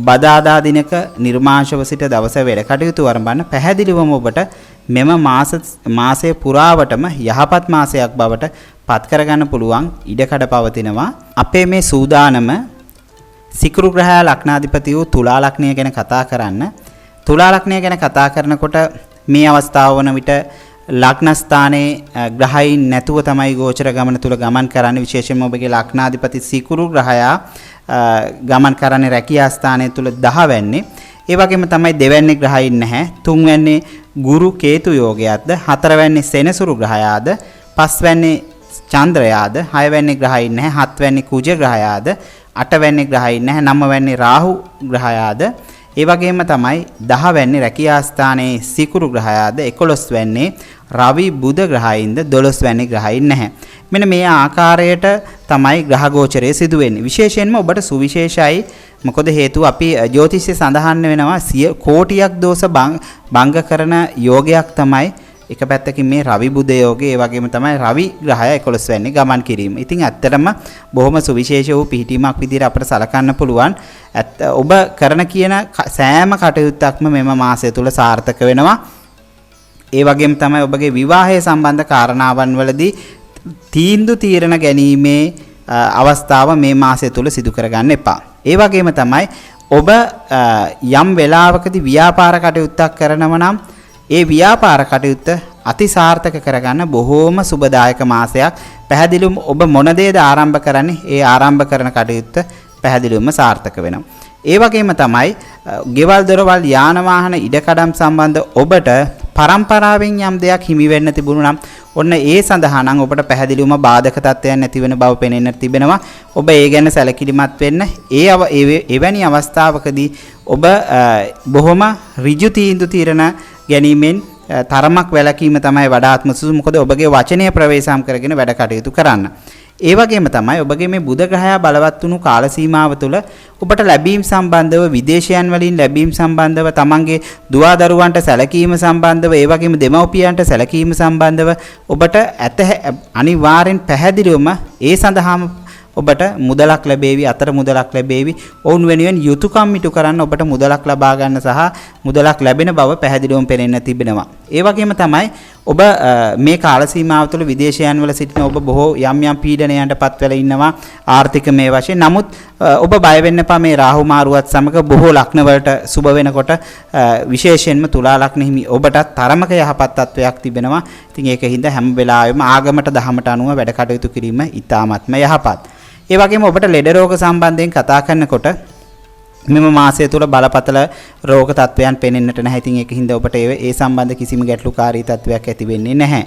බදාදා දිනක නිර්මාංශව සිට දවස වැඩ කටයුතු වරඹන්න. පැහැදිලිවම ඔබට මෙම මාසයේ පුරාවටම යහපත් මාසයක් බවට පත් කරගන්න පුළුවන් ඉඩකඩ පවතිනවා. අපේ මේ සූදානම සිකුරු ග්‍රහයා ලග්නාධිපති වූ තුලා ලග්නය ගැන කතා කරන්න. තුලා ලග්නය ගැන කතා කරනකොට මේ අවස්ථාව වන විට ලග්න ස්ථානයේ ග්‍රහයින් නැතුව තමයි ගෝචර ගමන තුල ගමන් කරන්නේ. විශේෂයෙන්ම ඔබගේ ලග්නාධිපති සිකුරු ග්‍රහයා ගමන් කරන්නේ රැකියා ස්ථානය තුල 10 වෙන්නේ. ඒ වගේම තමයි දෙවැන්නේ ග්‍රහයින් නැහැ. තුන්වැන්නේ ගුරු කේතු යෝගයක්ද, හතරවැන්නේ සෙනසුරු ග්‍රහයාද, පස්වැන්නේ චන්ද්‍රයාද, හයවැන්නේ ග්‍රහයින් නැහැ, හත්වැන්නේ කුජ ග්‍රහයාද, අටවැන්නේ ග්‍රහයින් නැහැ, නවවැන්නේ රාහු ග්‍රහයාද, ඒ වගේම තමයි 10 වෙන්නේ රැකියා ස්ථානයේ සිකුරු ග්‍රහයාද, 11 වෙන්නේ රවි බුධ ග්‍රහයින්ද, 12 වෙන්නේ ග්‍රහයින් නැහැ. මෙන්න මේ ආකාරයට තමයි ග්‍රහ ගෝචරය සිදු වෙන්නේ. විශේෂයෙන්ම ඔබට සුවිශේෂයි. මොකද හේතුව අපි ජ්‍යොතිෂය සඳහන් වෙනවා කෝටියක් දෝෂ භංග කරන යෝගයක් තමයි එක පැත්තකින් මේ රවි බුධ යෝගය. ඒ වගේම තමයි රවි ග්‍රහය 11 වෙනි ගමන් කිරීම. ඉතින් ඇත්තටම බොහොම සුවිශේෂ වූ පිහිටීමක් විදිහට අපිට සලකන්න පුළුවන්. ඔබ කරන කියන සෑම කටයුත්තක්ම මෙම මාසය තුල සාර්ථක වෙනවා. ඒ වගේම තමයි ඔබගේ විවාහය සම්බන්ධ කාරණාවන් වලදී තීරණ ගැනීමේ අවස්ථාව මේ මාසය තුල සිදු කරගන්න එපා. ඒ වගේම තමයි ඔබ යම් වෙලාවකදී ව්‍යාපාර කටයුත්තක් කරනවා නම් ඒ ව්‍යාපාර කටයුත්ත අතිසාර්ථක කරගන්න බොහෝම සුබදායක මාසයක්. පැහැදිලිවම ඔබ මොන දේද ආරම්භ කරන්නේ ඒ ආරම්භ කරන කටයුත්ත පැහැදිලිවම සාර්ථක වෙනවා. ඒ වගේම තමයි ගෙවල් දොරවල් යාන වාහන ඉඩකඩම් සම්බන්ධ ඔබට පරම්පරාවෙන් යම් දෙයක් හිමි වෙන්න තිබුණු නම් ඔන්න ඒ සඳහා නම් ඔබට පැහැදිලිවම බාධක තත්ත්වයන් නැති වෙන බව පෙනෙන්න තිබෙනවා. ඔබ ඒ ගැන සැලකිලිමත් වෙන්න. එවැනි අවස්ථාවකදී ඔබ බොහොම ඍජු තීරණ ගැනීමෙන් තරමක් වැළකීම තමයි වඩාත්ම සුදුසු. මොකද ඔබගේ වචනය ප්‍රවේශම් කරගෙන වැඩ කටයුතු කරන්න. ඒ වගේම තමයි ඔබගේ මේ බුධ ග්‍රහයා බලවත් වුණු කාල සීමාව තුළ ඔබට ලැබීම් සම්බන්ධව, විදේශයන් වලින් ලැබීම් සම්බන්ධව, තමන්ගේ දුවා දරුවන්ට සැලකීම සම්බන්ධව, ඒ වගේම දෙමව්පියන්ට සැලකීම සම්බන්ධව ඔබට අනිවාර්යෙන් පැහැදිලිවම ඒ සඳහාම ඔබට මුදලක් ලැබේවි, අතර මුදලක් ලැබේවි. ඔවුන් වෙනුවෙන් යුතුයකම් ඉටු කරන්න ඔබට මුදලක් ලබා ගන්න සහ මුදලක් ලැබෙන බව පැහැදිලිවම පෙනෙන්න තිබෙනවා. ඒ වගේම තමයි ඔබ මේ කාල සීමාව තුළ විදේශයන් වල සිටින ඔබ බොහෝ යම් පීඩනයන්ටපත් වෙලා ඉන්නවා ආර්ථික මේ වශයෙන්. නමුත් ඔබ බය වෙන්න එපා. මේ රාහු මාරුවත් සමග බොහෝ ලග්න වලට සුබ වෙනකොට විශේෂයෙන්ම තුලා ලග්න හිමි ඔබට තරමක යහපත් තත්වයක් තිබෙනවා. ඉතින් ඒක හින්දා හැම වෙලාවෙම ආගමට දහමට අනුව වැඩ කටයුතු කිරීම ඉතාමත්ම යහපත්. ඒ වගේම ඔබට ලෙඩ රෝග සම්බන්ධයෙන් කතා කරනකොට මෙම මාසය තුල බලපතල රෝග තත්වයන් පෙනෙන්නට නැහැ. ඉතින් ඒක හින්දා ඔබට ඒ සම්බන්ධ කිසිම ගැටලුකාරී තත්වයක් ඇති වෙන්නේ නැහැ.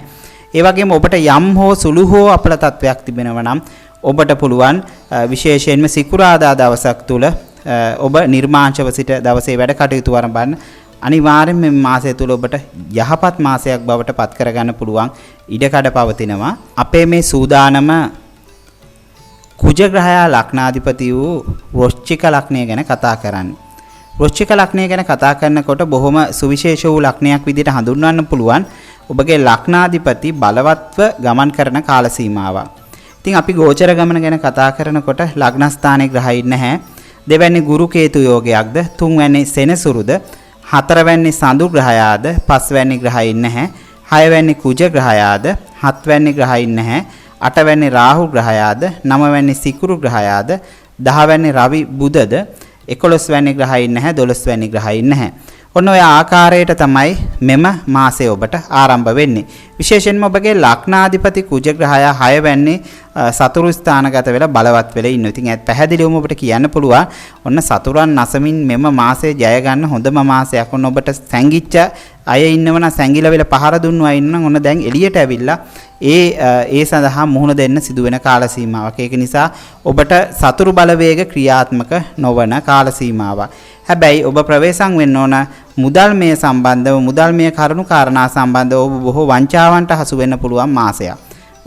ඒ වගේම ඔබට යම් හෝ සුළු හෝ අපල තත්වයක් තිබෙනවා නම් ඔබට පුළුවන් විශේෂයෙන්ම සිකුරාදා දවසක් තුල ඔබ නිර්මාංශව සිට දවසේ වැඩ කටයුතු ආරම්භන්න. අනිවාර්යෙන් මේ මාසය තුල ඔබට යහපත් මාසයක් බවට පත් කරගන්න පුළුවන් ඉඩකඩ පවතිනවා. අපේ මේ සූදානම කුජ ග්‍රහයා ලග්නාධිපති වූ වෘශ්චික ලග්නය ගැන කතා කරන්නේ. වෘශ්චික ලග්නය ගැන කතා කරනකොට බොහොම සුවිශේෂ වූ ලග්නයක් විදිහට හඳුන්වන්න පුළුවන්. ඔබගේ ලග්නාධිපති බලවත්ව ගමන් කරන කාල සීමාවක්. ඉතින් අපි ගෝචර ගමන ගැන කතා කරනකොට ලග්න ස්ථානයේ ග්‍රහයින් නැහැ. දෙවැනි ගුරු කේතු යෝගයක්ද, තුන්වැනි සෙනසුරුද, හතරවැනි සඳු ග්‍රහයාද, පස්වැනි ග්‍රහයින් නැහැ. හයවැනි කුජ ග්‍රහයාද, හත්වැනි ග්‍රහයින් නැහැ. අටවැනි රාහු ග්‍රහයාද, නවවැනි සිකුරු ග්‍රහයාද, 10 වැනි රවි බුධද, 11 වැනි ග්‍රහයින් නැහැ, 12 වැනි ග්‍රහයින් නැහැ. ඔන්න ඔය ආකාරයට තමයි මෙම මාසය ඔබට ආරම්භ වෙන්නේ. විශේෂයෙන්ම ඔබගේ ලග්නාධිපති කුජ ග්‍රහයා 6 වැන්නේ සතුරු ස්ථානගත වෙලා බලවත් වෙලා ඉන්නවා. ඉතින් ඒත් පැහැදිලිවම ඔබට කියන්න පුළුවන් ඔන්න සතුරන් නැසමින් මෙම මාසය ජය ගන්න හොඳම මාසයක්. ඔන්න ඔබට සැඟිච්ච අය ඉන්නවනම් සැඟිලා වෙලා පහර දුන්නු අය ඉන්නම් ඔන්න දැන් එළියට ඇවිල්ලා ඒ සඳහා මුහුණ දෙන්න සිදුවෙන කාල සීමාවක්. ඒක නිසා ඔබට සතුරු බලවේග ක්‍රියාත්මක නොවන කාල සීමාවක්. හැබැයි ඔබ ප්‍රවේශම් වෙන්න ඕන මුදල්මය සම්බන්ධව මුදල්මය කරුණු කාරණා සම්බන්ධව ඔබ බොහෝ වංචාවන්ට හසු වෙන්න පුළුවන් මාසයක්.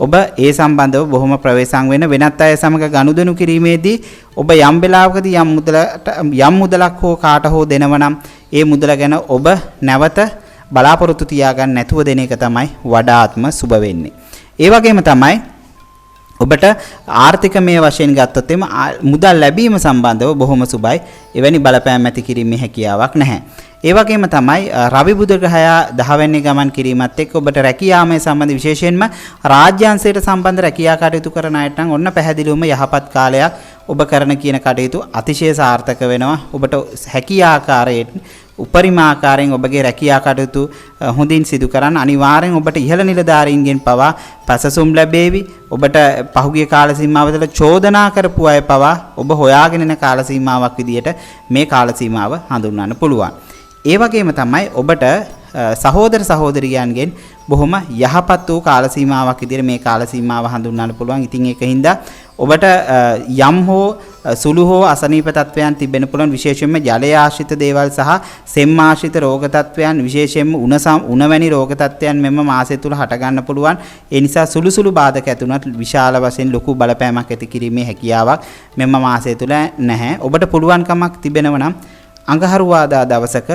ඔබ ඒ සම්බන්ධව බොහොම ප්‍රවේශම් වෙන වෙනත් අය සමග ගනුදෙනු කිරීමේදී ඔබ යම් වෙලාවකදී යම් මුදලක් හෝ කාට හෝ දෙනවනම් ඒ මුදල ගැන ඔබ නැවත බලාපොරොත්තු තියාගන්න නැතුව දෙන එක තමයි වඩාත්ම සුබ වෙන්නේ. ඒ වගේම තමයි ඔබට ආර්ථිකමය වශයෙන් ගත්තොත් එම මුදල් ලැබීම සම්බන්ධව බොහොම සුබයි. එවැනි බලපෑම් ඇති කිරීමේ හැකියාවක් නැහැ. ඒ වගේම තමයි රවි බුධ ග්‍රහයා 10 වෙනි ගමන් කිරීමත් එක්ක ඔබට රැකියාමය සම්බන්ධ විශේෂයෙන්ම රාජ්‍යාංශයට සම්බන්ධ රැකියා කටයුතු කරන අයට නම් ඔන්න පැහැදිලිවම යහපත් කාලයක්. ඔබ කරන කියන කටයුතු අතිශය සාර්ථක වෙනවා. ඔබට හැකියා ආකාරයෙන් උපරිම ආකාරයෙන් ඔබගේ රැකියා කටයුතු හොඳින් සිදු කරන්න අනිවාර්යෙන් ඔබට ඉහළ නිලධාරීන්ගෙන් පවා පසසුම් ලැබේවි. ඔබට පහුගිය කාල සීමාවවල චෝදනා කරපු අය පවා ඔබ හොයාගෙන යන කාල සීමාවක් විදියට මේ කාල සීමාව හඳුන්වන්න පුළුවන්. ඒ වගේම තමයි ඔබට සහෝදර සහෝදරියන්ගෙන් බොහොම යහපත් වූ කාල සීමාවක් විදියට මේ කාල සීමාව හඳුන්වන්න පුළුවන්. ඉතින් ඒකින්ද ඔබට යම් හෝ සුළු හෝ අසනීප තත්වයන් තිබෙන්න පුළුවන්. විශේෂයෙන්ම ජලය ආශ්‍රිත දේවල් සහ සෙම් ආශ්‍රිත රෝග තත්වයන් විශේෂයෙන්ම උණ වැනි රෝග තත්වයන් මෙම මාසය තුල හට ගන්න පුළුවන්. ඒ නිසා සුළු සුළු බාධක ඇති වුණත් විශාල වශයෙන් ලොකු බලපෑමක් ඇති කිරීමේ හැකියාවක් මෙම මාසය තුල නැහැ. ඔබට පුළුවන්කමක් තිබෙනවා නම් අඟහරුවාදා දවසක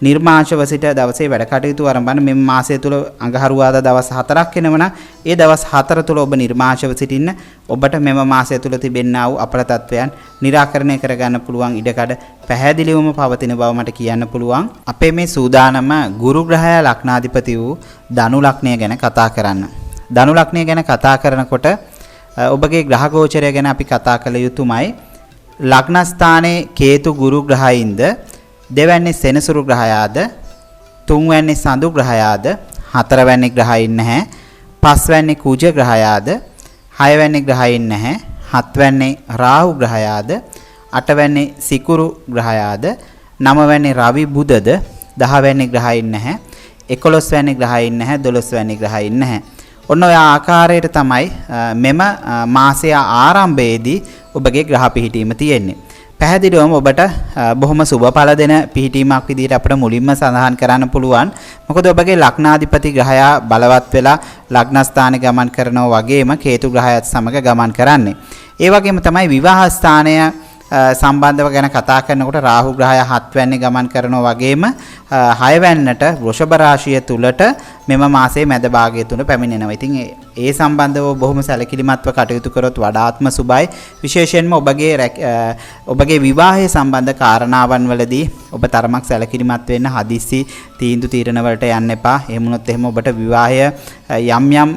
නිර්මාංශව සිට දවසේ වැඩ කටයුතු ආරම්භන මෙම මාසය තුල අඟහරුවාදා දවස් 4ක් වෙනවනම් ඒ දවස් 4 තුල ඔබ නිර්මාංශව සිටින්න ඔබට මෙම මාසය තුල තිබෙන්නා වූ අපල තත්වයන් निराකරණය කරගන්න පුළුවන් ඉඩකඩ පැහැදිලිවම පවතින බව මට කියන්න පුළුවන්. අපේ මේ සූදානම ගුරු ග්‍රහයා ලග්නාධිපති වූ ධනු ලග්නය ගැන කතා කරන්න. ධනු ලග්නය ගැන කතා කරනකොට ඔබගේ ග්‍රහ ගෝචරය ගැන අපි කතා කළ යුතුමයි. ලග්න ස්ථානයේ කේතු ගුරු ග්‍රහයින්ද, දෙවැනි සෙනසුරු ග්‍රහයාද, තුන්වැනි සඳු ග්‍රහයාද, හතරවැනි ග්‍රහයින් නැහැ, පස්වැනි කුජ ග්‍රහයාද, හයවැනි ග්‍රහයින් නැහැ, හත්වැනි රාහු ග්‍රහයාද, අටවැනි සිකුරු ග්‍රහයාද, නවවැනි රවි බුධද, 10 වැනි ග්‍රහයින් නැහැ, 11 වැනි ග්‍රහයින් නැහැ, 12 වැනි ග්‍රහයින් නැහැ. ඔන්න ඔය ආකාරයට තමයි මෙම මාසය ආරම්භයේදී ඔබගේ ග්‍රහ පිහිටීම තියෙන්නේ. පැහැදිලිවම ඔබට බොහොම සුබඵල දෙන පිහිටීමක් විදිහට අපිට මුලින්ම සඳහන් කරන්න පුළුවන්. මොකද ඔබගේ ලග්නාධිපති ග්‍රහයා බලවත් වෙලා ලග්න ස්ථානයේ ගමන් කරනවා වගේම කේතු ග්‍රහයත් සමග ගමන් කරන්නේ. ඒ වගේම තමයි විවාහ ස්ථානය සම්බන්ධව ගැන කතා කරනකොට රාහු ග්‍රහය 7 වැන්නේ ගමන් කරනවා වගේම 6 වැන්නට වෘෂභ රාශිය තුලට මෙම මාසයේ මැද භාගය තුල පැමිණෙනවා. ඉතින් ඒ සම්බන්ධව බොහොම සැලකිලිමත්ව කටයුතු කරොත් වඩාත්ම සුබයි. විශේෂයෙන්ම ඔබගේ විවාහය සම්බන්ධ කාරණාවන් වලදී ඔබ තරමක් සැලකිලිමත් වෙන්න හදිස්සි තීරණ වලට යන්න එපා. එහෙම වුණොත් එහෙම ඔබට විවාහය යම්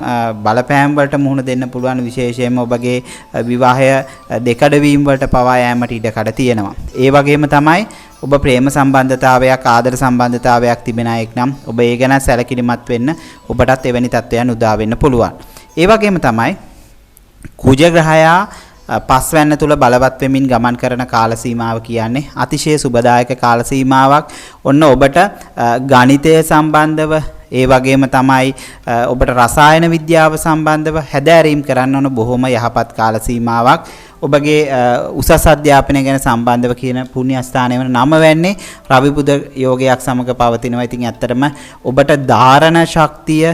බලපෑම් වලට මුහුණ දෙන්න පුළුවන්. විශේෂයෙන්ම ඔබගේ විවාහය දෙකඩ වීම වලට පවා යෑමට ඉඩ කඩ තියෙනවා. ඒ වගේම තමයි ඔබ ප්‍රේම සම්බන්ධතාවයක් ආදර සම්බන්ධතාවයක් තිබෙන අයෙක් නම් ඔබ ඒ ගැන සැලකිලිමත් වෙන්න ඔබටත් එවැනි තත්ත්වයන් උදා වෙන්න පුළුවන්. ඒ වගේම තමයි කුජ ග්‍රහයා පස්වැන්න තුල බලවත් වෙමින් ගමන් කරන කාල සීමාව කියන්නේ අතිශය සුබදායක කාල සීමාවක්. ඔන්න ඔබට ගණිතය සම්බන්ධව ඒ වගේම තමයි ඔබට රසායන විද්‍යාව සම්බන්ධව හැදෑරීම් කරන්න ඕන බොහොම යහපත් කාල සීමාවක්. ඔබගේ උසස් අධ්‍යාපනය ගැන සම්බන්ධව කියන පුණ්‍ය ස්ථානය වෙන 9 වැන්නේ රවි බුධ යෝගයක් සමග පවතිනවා. ඉතින් ඇත්තටම ඔබට ධාරණ ශක්තිය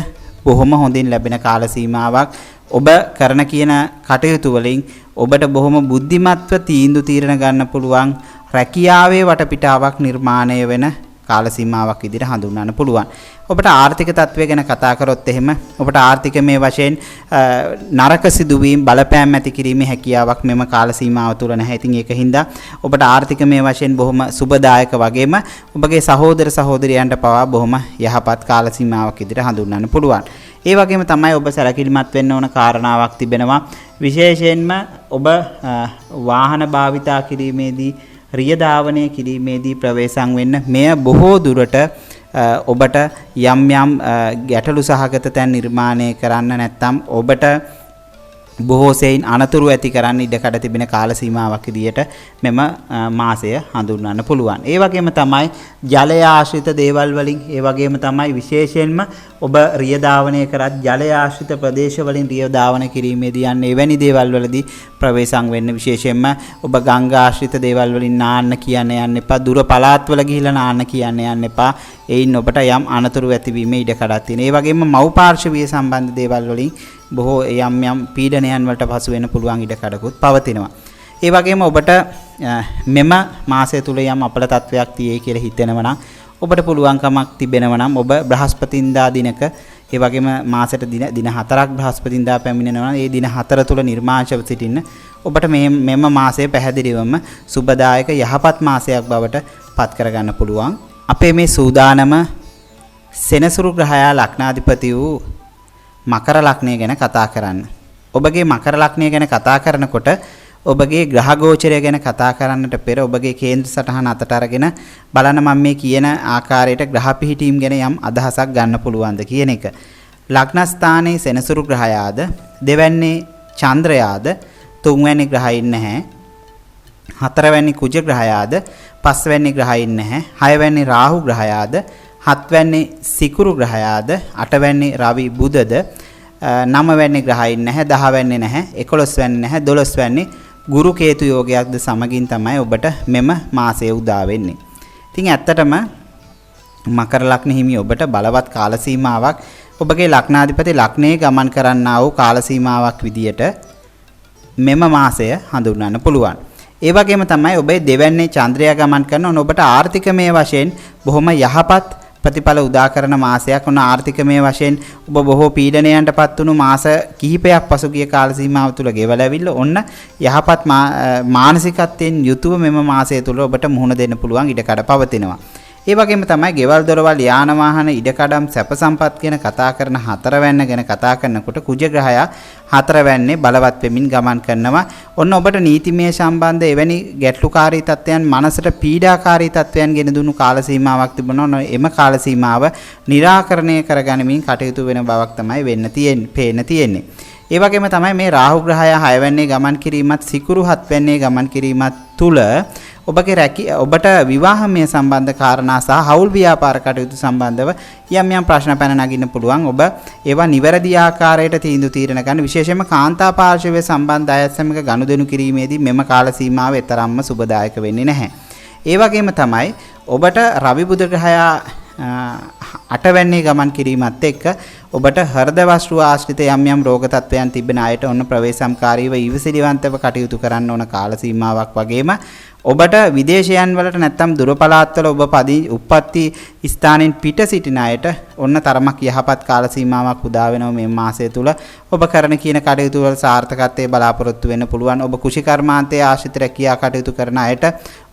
බොහොම හොඳින් ලැබෙන කාල සීමාවක්. ඔබ කරන කියන කටයුතු වලින් ඔබට බොහොම බුද්ධිමත්ව තීන්දුව తీරන ගන්න පුළුවන් රැකියාවේ වටපිටාවක් නිර්මාණය වෙන කාල සීමාවක් විදිහට හඳුන්වන්න පුළුවන්. ඔබට ආර්ථික තත්ත්වය ගැන කතා කරොත් එහෙම ඔබට ආර්ථිකමය වශයෙන් නරක සිදුවීම් බලපෑම් ඇති කිරීමේ හැකියාවක් මෙම කාල සීමාව තුළ නැහැ. ඉතින් ඒකින්ද ඔබට ආර්ථිකමය වශයෙන් බොහොම සුබදායක වගේම ඔබගේ සහෝදර සහෝදරියන්ට පවා බොහොම යහපත් කාල සීමාවක් විදිහට හඳුන්වන්න පුළුවන්. ඒ වගේම තමයි ඔබ සැලකිලිමත් වෙන්න ඕන කාරණාවක් තිබෙනවා. විශේෂයෙන්ම ඔබ වාහන භාවිතා කිරීමේදී රිය ධාවනය කිරීමේදී ප්‍රවේශම් වෙන්න මෙය බොහෝ දුරට ඔබට යම් ගැටලු සහගත තැන් නිර්මාණය කරන්න නැත්නම් ඔබට බොහෝ සෙයින් අනතුරු ඇති කරන්න ඉඩකඩ තිබෙන කාල සීමාවක් විදියට මෙම මාසය හඳුන්වන්න පුළුවන්. ඒ වගේම තමයි ජලය ආශ්‍රිත දේවල් වලින් ඒ වගේම තමයි විශේෂයෙන්ම ඔබ රිය ධාවනය කරත් ජලය ආශ්‍රිත ප්‍රදේශ වලින් රිය ධාවන කිරීමේදී යන්නේ එවැනි දේවල් වලදී ප්‍රවේශම් වෙන්න. විශේෂයෙන්ම ඔබ ගංගා ආශ්‍රිත දේවල් වලින් නාන්න කියන්න යන්න එපා. දුර පළාත් වල ගිහිල්ලා නාන්න කියන්න යන්න එපා. එයින් ඔබට යම් අනතුරු ඇතිවීමේ ඉඩකඩක් තියෙනවා. ඒ වගේම මව් පාර්ශවීය සම්බන්ධ දේවල් වලින් බොහෝ යම් පීඩනයන් වලට පසු වෙන්න පුළුවන් ඉඩකඩකුත් පවතිනවා. ඒ වගේම ඔබට මෙම මාසය තුල යම් අපල තත්වයක් තියෙයි කියලා හිතෙනවා නම් ඔබට පුළුවන්කමක් තිබෙනවා නම් ඔබ බ්‍රහස්පතින්දා දිනක ඒ වගේම මාසෙට දින 4ක් බ්‍රහස්පතින්දා පැමිණෙනවා නම් ඒ දින 4 තුල නිර්මාංශව සිටින්න ඔබට මෙම මාසය පැහැදිලිවම සුබදායක යහපත් මාසයක් බවට පත් කරගන්න පුළුවන්. අපේ මේ සූදානම සෙනසුරු ග්‍රහයා ලග්නාධිපති වූ මකර ලග්නය ගැන කතා කරන්න. ඔබගේ මකර ලග්නය ගැන කතා කරනකොට ඔබගේ ග්‍රහ ගෝචරය ගැන කතා කරන්නට පෙර ඔබගේ කේන්ද්‍ර සටහන අතට අරගෙන බලන්න මම මේ කියන ආකාරයට ග්‍රහ පිහිටීම් ගැන යම් අදහසක් ගන්න පුළුවන්ද කියන එක. ලග්න ස්ථානයේ සෙනසුරු ග්‍රහයාද, දෙවැන්නේ චන්ද්‍රයාද, තුන්වැනි ග්‍රහයින් නැහැ. හතරවැනි කුජ ග්‍රහයාද, පස්වැනි ග්‍රහයින් නැහැ. හයවැනි රාහු ග්‍රහයාද, හත්වැන්නේ සිකුරු ග්‍රහයාද, අටවැන්නේ රවි බුධද, නවවැන්නේ ග්‍රහයින් නැහැ, 10 වැන්නේ නැහැ, 11 වැන්නේ නැහැ, 12 වැන්නේ ගුරු කේතු යෝගයක්ද සමගින් තමයි ඔබට මෙම මාසය උදා වෙන්නේ. ඉතින් ඇත්තටම මකර ලග්න හිමි ඔබට බලවත් කාල සීමාවක් ඔබගේ ලග්නාධිපති ලග්නයේ ගමන් කරන්නා වූ කාල සීමාවක් විදියට මෙම මාසය හඳුන්වන්න පුළුවන්. ඒ වගේම තමයි ඔබේ දෙවැන්නේ චන්ද්‍රයා ගමන් කරන ඔබට ආර්ථිකමය වශයෙන් බොහොම යහපත් ප්‍රතිඵල උදා කරන මාසයක්. ඔන්න ආර්ථිකමය වශයෙන් ඔබ බොහෝ පීඩනයන්ටපත් වුණු මාස කිහිපයක් පසුගිය කාල සීමාව තුළ ගෙවලා ඇවිල්ලා ඔන්න යහපත් මානසිකත්වයෙන් යුතුව මෙම මාසය තුළ ඔබට මුහුණ දෙන්න පුළුවන් ඉඩකඩ පවතිනවා. ඒ වගේම තමයි ගෙවල් දොරවල් යාන වාහන ඉඩකඩම් සැප සම්පත් කියන කතා කරන හතරවැන්න ගැන කතා කරනකොට කුජ ග්‍රහයා හතරවැන්නේ බලවත් වෙමින් ගමන් කරනවා. ඔන්න ඔබට නීතිමය සම්බන්ධ එවැනි ගැටලුකාරී තත්ත්වයන් මනසට පීඩාකාරී තත්ත්වයන් ගෙන දුණු කාල සීමාවක් තිබුණා. එම කාල සීමාව निराකරණය කරගනිමින් කටයුතු වෙන බවක් තමයි පේන්න තියෙන්නේ. ඒ වගේම තමයි මේ රාහු ග්‍රහයා 6 වැන්නේ ගමන් කිරීමත් සිකුරු 7 වැන්නේ ගමන් කිරීමත් තුල ඔබට විවාහමය සම්බන්ධ කාරණා සහ හවුල් ව්‍යාපාර කටයුතු සම්බන්ධව යම් ප්‍රශ්න පැන නගින්න පුළුවන්. ඔබ ඒවා නිවැරදි ආකාරයට තීන්දුව తీරන ගන්න විශේෂයෙන්ම කාන්තා පාර්ශවයේ සම්බන්ධ අයත් සමග ගනුදෙනු කිරීමේදී මෙම කාල සීමාව එතරම්ම සුබදායක වෙන්නේ නැහැ. ඒ වගේම තමයි ඔබට රවි බුධ ග්‍රහයා 8 වැන්නේ ගමන් කිරීමත් එක්ක ඔබට හෘද වස්තු ආශ්‍රිත යම් රෝග තත්ත්වයන් තිබෙන අයට ඔන්න ප්‍රවේශම්කාරීව ඉවසිලිවන්තව කටයුතු කරන්න ඕන කාල සීමාවක් වගේම ඔබට විදේශයන් වලට නැත්තම් දුර පළාත්වල ඔබ උප්පත්ති ස්ථානෙන් පිට සිටින අයට ඔන්න තරමක් යහපත් කාල සීමාවක් උදා වෙනවා මේ මාසය තුල. ඔබ කරන කියන කටයුතු වල සාර්ථකත්වයේ බලාපොරොත්තු වෙන්න පුළුවන්. ඔබ කුෂි කර්මාන්තයේ ආශ්‍රිත රැකියා කටයුතු කරන අයට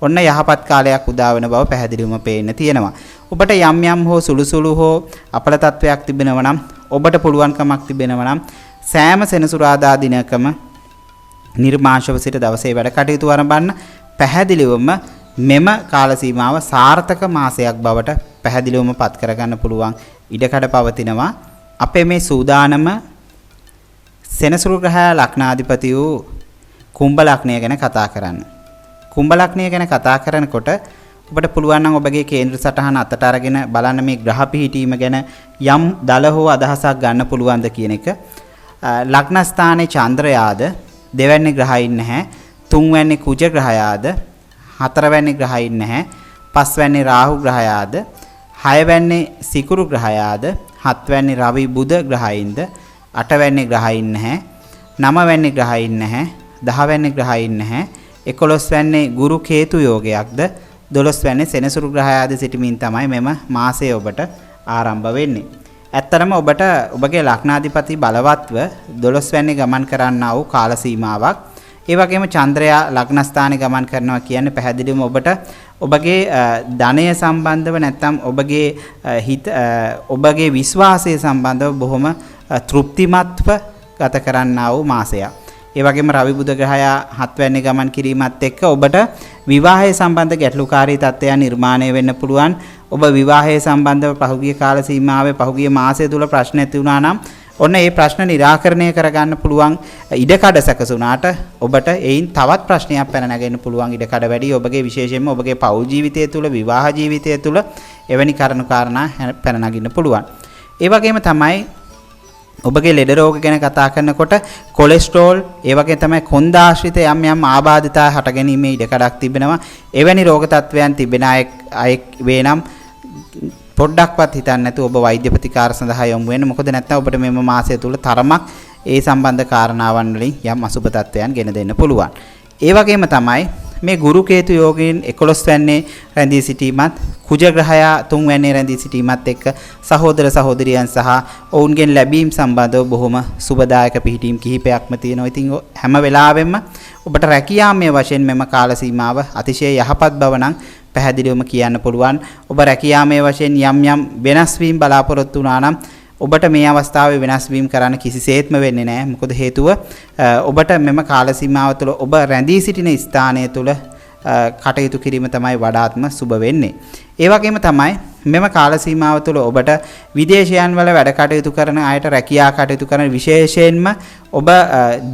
ඔන්න යහපත් කාලයක් උදා වෙන බව පැහැදිලිවම පේන්න තියෙනවා. ඔබට යම් හෝ සුළු හෝ අපල තත්වයක් තිබෙනවා නම් ඔබට පුළුවන්කමක් තිබෙනවා නම් සෑම සෙනසුරාදා දිනකම නිර්මාංශව සිට දවසේ වැඩ කටයුතු ආරම්භන්න පැහැදිලිවම මෙම කාල සීමාව සාර්ථක මාසයක් බවට පැහැදිලිවම පත් කරගන්න පුළුවන් ඉඩකඩ පවතිනවා. අපේ මේ සූදානම සෙනසුරු ග්‍රහයා ලග්නාධිපති වූ කුම්භ ලග්නය ගැන කතා කරන්න. කුම්භ ලග්නය ගැන කතා කරනකොට ඔබට පුළුවන් නම් ඔබගේ කේන්ද්‍ර සටහන අතට අරගෙන බලන්න මේ ග්‍රහ පිහිටීම ගැන යම් දල හෝ අදහසක් ගන්න පුළුවන්ද කියන එක. ලග්න ස්ථානයේ චන්ද්‍රයාද, දෙවැන්නේ ග්‍රහයින් නැහැ, තුන්වැන්නේ කුජ ග්‍රහයාද, හතරවැන්නේ ග්‍රහයින් නැහැ, පස්වැන්නේ රාහු ග්‍රහයාද, හයවැන්නේ සිකුරු ග්‍රහයාද, හත්වැන්නේ රවි බුධ ග්‍රහයින්ද, අටවැන්නේ ග්‍රහයින් නැහැ, 9 වැනි ග්‍රහයින් නැහැ. 10 වැනි ග්‍රහයින් නැහැ. 11 වැනි ගුරු කේතු යෝගයක්ද 12 වැනි සෙනසුරු ග්‍රහය ආදී සිටමින් තමයි මෙම මාසය ඔබට ආරම්භ වෙන්නේ. ඇත්තටම ඔබට ඔබගේ ලග්නාධිපති බලවත්ව 12 වැනි ගමන් කරන්නා වූ කාල සීමාවක්. ඒ වගේම චන්ද්‍රයා ලග්න ස්ථානයේ ගමන් කරනවා කියන්නේ පැහැදිලිවම ඔබට ඔබගේ ධනය සම්බන්ධව නැත්නම් ඔබගේ හිත ඔබගේ විශ්වාසය සම්බන්ධව බොහොම තෘප්තිමත්ව ගත කරන්නා වූ මාසයක්. ඒ වගේම රවි බුධ ග්‍රහයා 7 වැනි ගමන් කිරීමත් එක්ක ඔබට විවාහය සම්බන්ධ ගැටලුකාරී තත්ත්වයන් නිර්මාණය වෙන්න පුළුවන්. ඔබ විවාහය සම්බන්ධව පහුගිය කාල සීමාවේ පහුගිය මාසය තුල ප්‍රශ්න ඇති වුණා නම් ඔන්න ඒ ප්‍රශ්න निराකරණය කරගන්න පුළුවන් ඉඩකඩ සැකසුණාට ඔබට එයින් තවත් ප්‍රශ්නයක් පැන නැගෙන්න පුළුවන් ඉඩකඩ වැඩි. ඔබගේ විශේෂයෙන්ම ඔබගේ පෞල් ජීවිතය තුල විවාහ ජීවිතය තුල එවැනි කරුණු කාරණා පැන නගින්න පුළුවන්. ඒ වගේම තමයි ඔබගේ ලෙඩ රෝග ගැන කතා කරනකොට කොලෙස්ටරෝල් ඒ වගේ තමයි කොන්ද ආශ්‍රිත යම් යම් ආබාධතා හට ගැනීමේ ඉඩකඩක් තිබෙනවා. එවැනි රෝග තත්වයන් තිබෙන අය වේනම් පොඩ්ඩක්වත් හිතන්නේ නැතුව ඔබ වෛද්‍ය ප්‍රතිකාර සඳහා යොමු වෙන්න. මොකද නැත්නම් ඔබට මෙම මාසය තුල තරමක් ඒ සම්බන්ධ කාරණාවන් වලින් යම් අසුබ තත්වයන් ගෙන දෙන්න පුළුවන්. ඒ වගේම තමයි මේ ගුරු කේතු යෝගයෙන් 11 වැන්නේ රැඳී සිටීමත් කුජ ග්‍රහයා 3 වැන්නේ රැඳී සිටීමත් එක්ක සහෝදර සහෝදරියන් සහ ඔවුන්ගෙන් ලැබීම් සම්බන්ධව බොහොම සුබදායක පිහිටීම් කිහිපයක්ම තියෙනවා. ඉතින් හැම වෙලාවෙම ඔබට රැකියාමය වශයෙන් මෙම කාල සීමාව අතිශය යහපත් බව නම් පැහැදිලිවම කියන්න පුළුවන්. ඔබ රැකියාමය වශයෙන් යම් යම් වෙනස් වීම බලාපොරොත්තු වුණා නම් ඔබට මේ අවස්ථාවේ වෙනස් වීම කරන්න කිසිසේත්ම වෙන්නේ නැහැ. මොකද හේතුව ඔබට මෙම කාල සීමාව තුළ ඔබ රැඳී සිටින ස්ථානය තුළ කටයුතු කිරීම තමයි වඩාත්ම සුබ වෙන්නේ. ඒ වගේම තමයි මෙම කාල සීමාව තුළ ඔබට විදේශයන් වල වැඩ කටයුතු කරන අයට රැකියා කටයුතු කරන විශේෂයෙන්ම ඔබ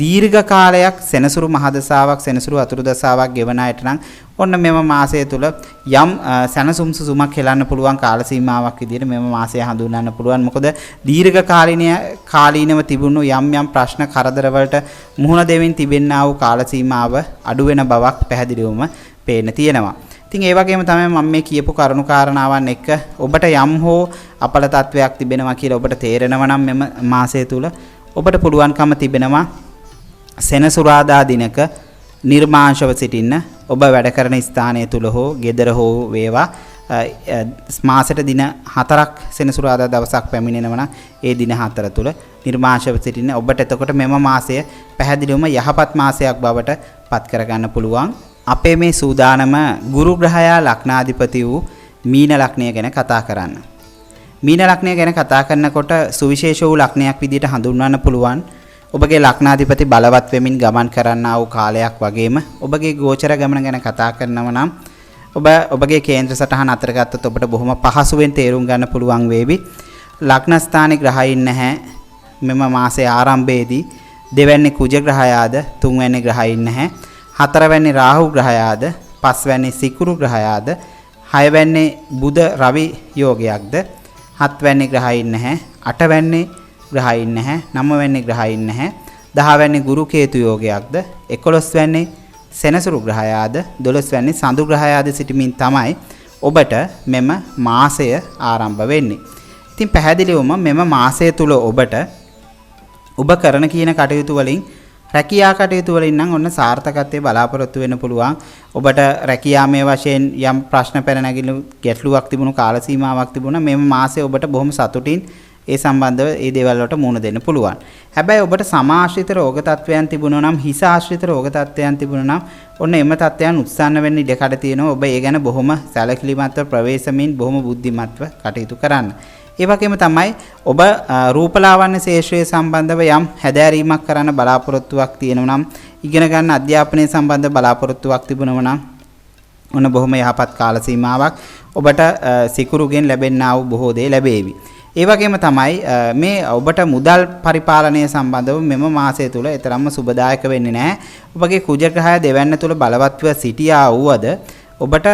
දීර්ඝ කාලයක් සෙනසුරු මහදසාවක් සෙනසුරු අතුරු දසාවක් ගෙවන අයට නම් ඔන්න මෙම මාසය තුළ යම් සැනසුම් සුසුමක් හෙලන්න පුළුවන් කාල සීමාවක් විදිහට මෙම මාසය හඳුන්වන්න පුළුවන්. මොකද දීර්ඝ කාලීනව තිබුණු යම් යම් ප්‍රශ්න කරදර වලට මුහුණ දෙමින් තිබෙනා වූ කාල සීමාව අඩු වෙන බවක් පැහැදිලිවම පේන්න තියෙනවා. ඉතින් ඒ වගේම තමයි මම මේ කියපු කරුණු කාරණාවන් එක්ක ඔබට යම් හෝ අපල තත්වයක් තිබෙනවා කියලා ඔබට තේරෙනවා නම් මෙම මාසය තුල ඔබට පුළුවන්කම තිබෙනවා සෙනසුරාදා දිනක නිර්මාංශව සිටින්න. ඔබ වැඩ කරන ස්ථානය තුල හෝ ගෙදර හෝ වේවා මාසෙට දින 4ක් සෙනසුරාදා දවසක් පැමිණෙනවා නම් ඒ දින 4 තුල නිර්මාංශව සිටින්න ඔබට එතකොට මෙම මාසය පැහැදිලිවම යහපත් මාසයක් බවට පත් කරගන්න පුළුවන්. අපේ මේ සූදානම ගුරු ග්‍රහයා ලග්නාධිපති වූ මීන ලග්නය ගැන කතා කරන්න. මීන ලග්නය ගැන කතා කරනකොට සුවිශේෂ වූ ලග්නයක් විදිහට හඳුන්වන්න පුළුවන්. ඔබගේ ලග්නාධිපති බලවත් වෙමින් ගමන් කරන්නා වූ කාලයක් වගේම ඔබගේ ගෝචර ගමන ගැන කතා කරනවා නම් ඔබගේ කේන්ද්‍ර සටහන අතර ගත්තොත් ඔබට බොහොම පහසුවෙන් තේරුම් ගන්න පුළුවන් වේවි. ලග්න ස්ථානයේ ග්‍රහයින් නැහැ. මෙම මාසයේ ආරම්භයේදී දෙවැනි කුජ ග්‍රහයාද තුන්වැනි ග්‍රහයින් නැහැ. හතරවැනි රාහු ග්‍රහයාද පස්වැනි සිකුරු ග්‍රහයාද හයවැනි බුධ රවි යෝගයක්ද හත්වැනි ග්‍රහයින් නැහැ. අටවැනි ග්‍රහයින් නැහැ. නවවැනි ග්‍රහයින් නැහැ. 10 වැනි ගුරු කේතු යෝගයක්ද 11 වැනි සෙනසුරු ග්‍රහයාද 12 වැනි සඳු ග්‍රහයාද සිටමින් තමයි ඔබට මෙම මාසය ආරම්භ වෙන්නේ. ඉතින් පැහැදිලිවම මෙම මාසය තුල ඔබට ඔබ කරන කියන කටයුතු වලින් රැකියා කටයුතු වලින් නම් ඔන්න සාර්ථකත්වයේ බලාපොරොත්තු වෙන්න පුළුවන්. ඔබට රැකියාමය වශයෙන් යම් ප්‍රශ්න පැන නැගිලු ගැටලුවක් තිබුණු කාල සීමාවක් තිබුණා. මෙම මාසයේ ඔබට බොහොම සතුටින් ඒ සම්බන්ධව ඒ දේවල් වලට මුහුණ දෙන්න පුළුවන්. හැබැයි ඔබට සමාශ්‍රිත රෝග තත්වයන් තිබුණා නම් හිස ආශ්‍රිත රෝග තත්වයන් තිබුණා නම් ඔන්න එම තත්වයන් උත්සන්න වෙන්න ඉඩ කඩ තියෙනවා. ඔබ ඒ ගැන බොහොම සැලකිලිමත්ව ප්‍රවේශමින් බොහොම බුද්ධිමත්ව කටයුතු කරන්න. ඒ වගේම තමයි ඔබ රූපලාවන්‍ය ශේෂ්ත්‍රයේ සම්බන්ධව යම් හැදෑරීමක් කරන්න බලාපොරොත්තුවක් තියෙනවා නම් ඉගෙන ගන්න අධ්‍යාපනය සම්බන්ධ බලාපොරොත්තුවක් තිබුණා නම් ඔන්න බොහොම යහපත් කාල සීමාවක් ඔබට සිකුරුගෙන් ලැබෙන්නා වූ බොහෝ දේ ලැබේවි. ඒ වගේම තමයි මේ ඔබට මුදල් පරිපාලනය සම්බන්ධව මෙම මාසය තුල ඊතරම්ම සුබදායක වෙන්නේ නැහැ. ඔබගේ කුජ ග්‍රහය දෙවැන්න තුල බලවත්ව සිටියා වූවද ඔබට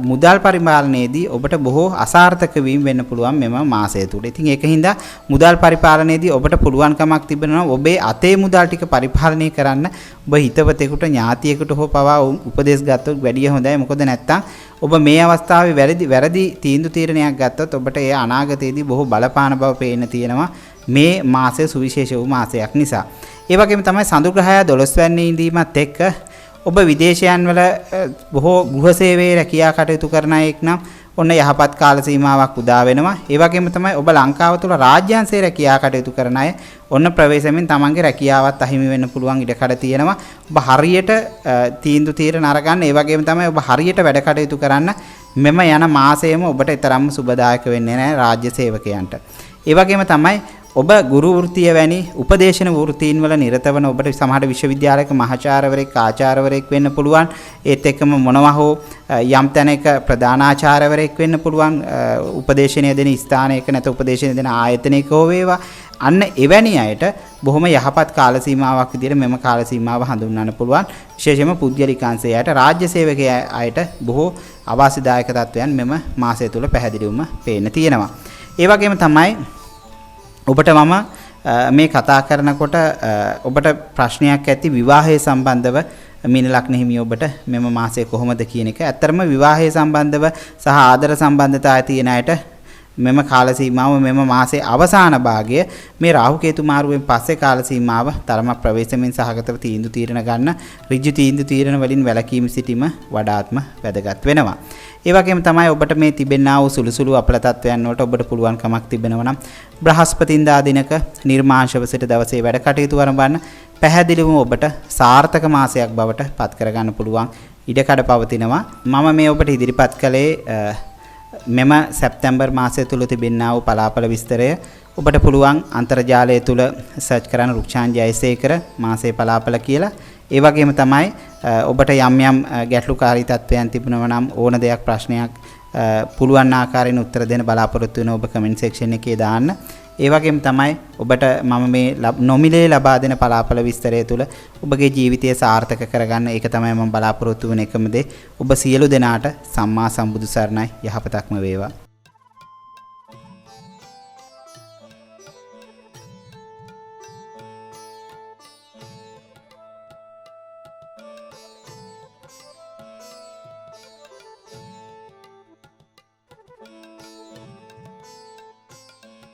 මුදල් පරිපාලනයේදී ඔබට බොහෝ අසාර්ථක වීම වෙන්න පුළුවන් මෙම මාසය තුල. ඉතින් ඒකින්ද මුදල් පරිපාලනයේදී ඔබට පුළුවන්කමක් තිබෙනවා ඔබේ අතේ මුදල් ටික පරිපාලනය කරන්න ඔබ හිතවතෙකුට ඥාතියෙකුට හෝ පවා උපදෙස් ගත්තොත් වැඩිය හොඳයි. මොකද නැත්තම් ඔබ මේ අවස්ථාවේ වැරදි තීන්දුව තීරණයක් ගත්තොත් ඔබට ඒ අනාගතයේදී බොහෝ බලපාන බව පේන්න තියෙනවා මේ මාසය සුවිශේෂ වූ මාසයක් නිසා. ඒ වගේම තමයි සඳු ග්‍රහය 12 වැනි ඉඳීමත් එක්ක ඔබ විදේශයන් වල බොහෝ ගෘහ සේවයේ රැකියා කටයුතු කරන අයෙක් නම් ඔන්න යහපත් කාල සීමාවක් උදා වෙනවා. ඒ වගේම තමයි ඔබ ලංකාව තුළ රාජ්‍යාංශයේ රැකියා කටයුතු කරන අය ඔන්න ප්‍රවේශමෙන් තමන්ගේ රැකියාවත් අහිමි වෙන්න පුළුවන් ඉඩකඩ තියෙනවා. ඔබ හරියට තීන්දුව తీරන අරගන්න. ඒ වගේම තමයි ඔබ හරියට වැඩ කටයුතු කරන්න මෙම යන මාසයේම ඔබට තරම්ම සුබදායක වෙන්නේ නැහැ රාජ්‍ය සේවකයන්ට. ඒ වගේම තමයි ඔබ ගුරු වෘත්තිය වැනි උපදේශන වෘත්තීන් වල නිරත වන ඔබට සමහර විශ්වවිද්‍යාලයක මහාචාර්යවරයෙක් ආචාර්යවරයෙක් වෙන්න පුළුවන්. ඒත් එක්කම මොනවා හෝ යම් තැනක ප්‍රධානාචාර්යවරයෙක් වෙන්න පුළුවන්. උපදේශනය දෙන ස්ථානයක නැත්නම් උපදේශනය දෙන ආයතනයක හෝ වේවා. අන්න එවැනි අයට බොහොම යහපත් කාල සීමාවක් විදිහට මෙම කාල සීමාව හඳුන්වන්න පුළුවන්. විශේෂයෙන්ම පුද්ගලිකාංශයට රාජ්‍ය සේවකයාට බොහෝ අවාසිදායක තත්වයන් මෙම මාසය තුල පැහැදිලිවම පේන්න තියෙනවා. ඒ වගේම තමයි ඔබට මම මේ කතා කරනකොට ඔබට ප්‍රශ්නයක් ඇති විවාහය සම්බන්ධව මීන ලග්න හිමිය ඔබට මෙම මාසය කොහොමද කියන එක. ඇත්තරම විවාහය සම්බන්ධව සහ ආදර සම්බන්ධතා තියෙන අයට මෙම කාල සීමාව මෙම මාසයේ අවසාන භාගය මේ රාහු කේතු මාරුවෙන් පස්සේ කාල සීමාව තරමක් ප්‍රවේශමෙන් සහගතව තීන්දුව తీරන ගන්න ඍජු තීන්දුව తీරන වලින් වැළකීම සිටීම වඩාත්ම වැදගත් වෙනවා. ඒ වගේම තමයි ඔබට මේ තිබෙනා වූ සුළු අපල තත්වයන් වලට ඔබට පුළුවන් කමක් තිබෙනවා නම් බ්‍රහස්පතින්දා දිනක නිර්මාංශව සිට දවසේ වැඩ කටයුතු වරඹන්න පැහැදිලිවම ඔබට සාර්ථක මාසයක් බවට පත් කරගන්න පුළුවන් ඉඩකඩ පවතිනවා. මම මේ ඔබට ඉදිරිපත් කළේ මෙම සැප්තැම්බර් මාසය තුල තිබෙනා වූ පලාපල විස්තරය. ඔබට පුළුවන් අන්තර්ජාලය තුල සර්ච් කරන්න රුක්ෂාන් ජයසේකර මාසේ පලාපල කියලා. ඒ වගේම තමයි ඔබට යම් යම් ගැටලුකාරී තත්වයන් තිබුණා නම් ඕන දෙයක් ප්‍රශ්නයක් පුළුවන් ආකාරයෙන් උත්තර දෙන්න බලාපොරොත්තු වෙන ඔබ කමෙන්ට් සෙක්ෂන් එකේ දාන්න. ඒ වගේම තමයි ඔබට මම මේ නොමිලේ ලබා දෙන පලාපල විස්තරය තුළ ඔබගේ ජීවිතය සාර්ථක කරගන්න ඒක තමයි මම බලාපොරොත්තු වෙන එකම දේ. ඔබ සියලු දෙනාට සම්මා සම්බුදු සරණයි. යහපතක්ම වේවා.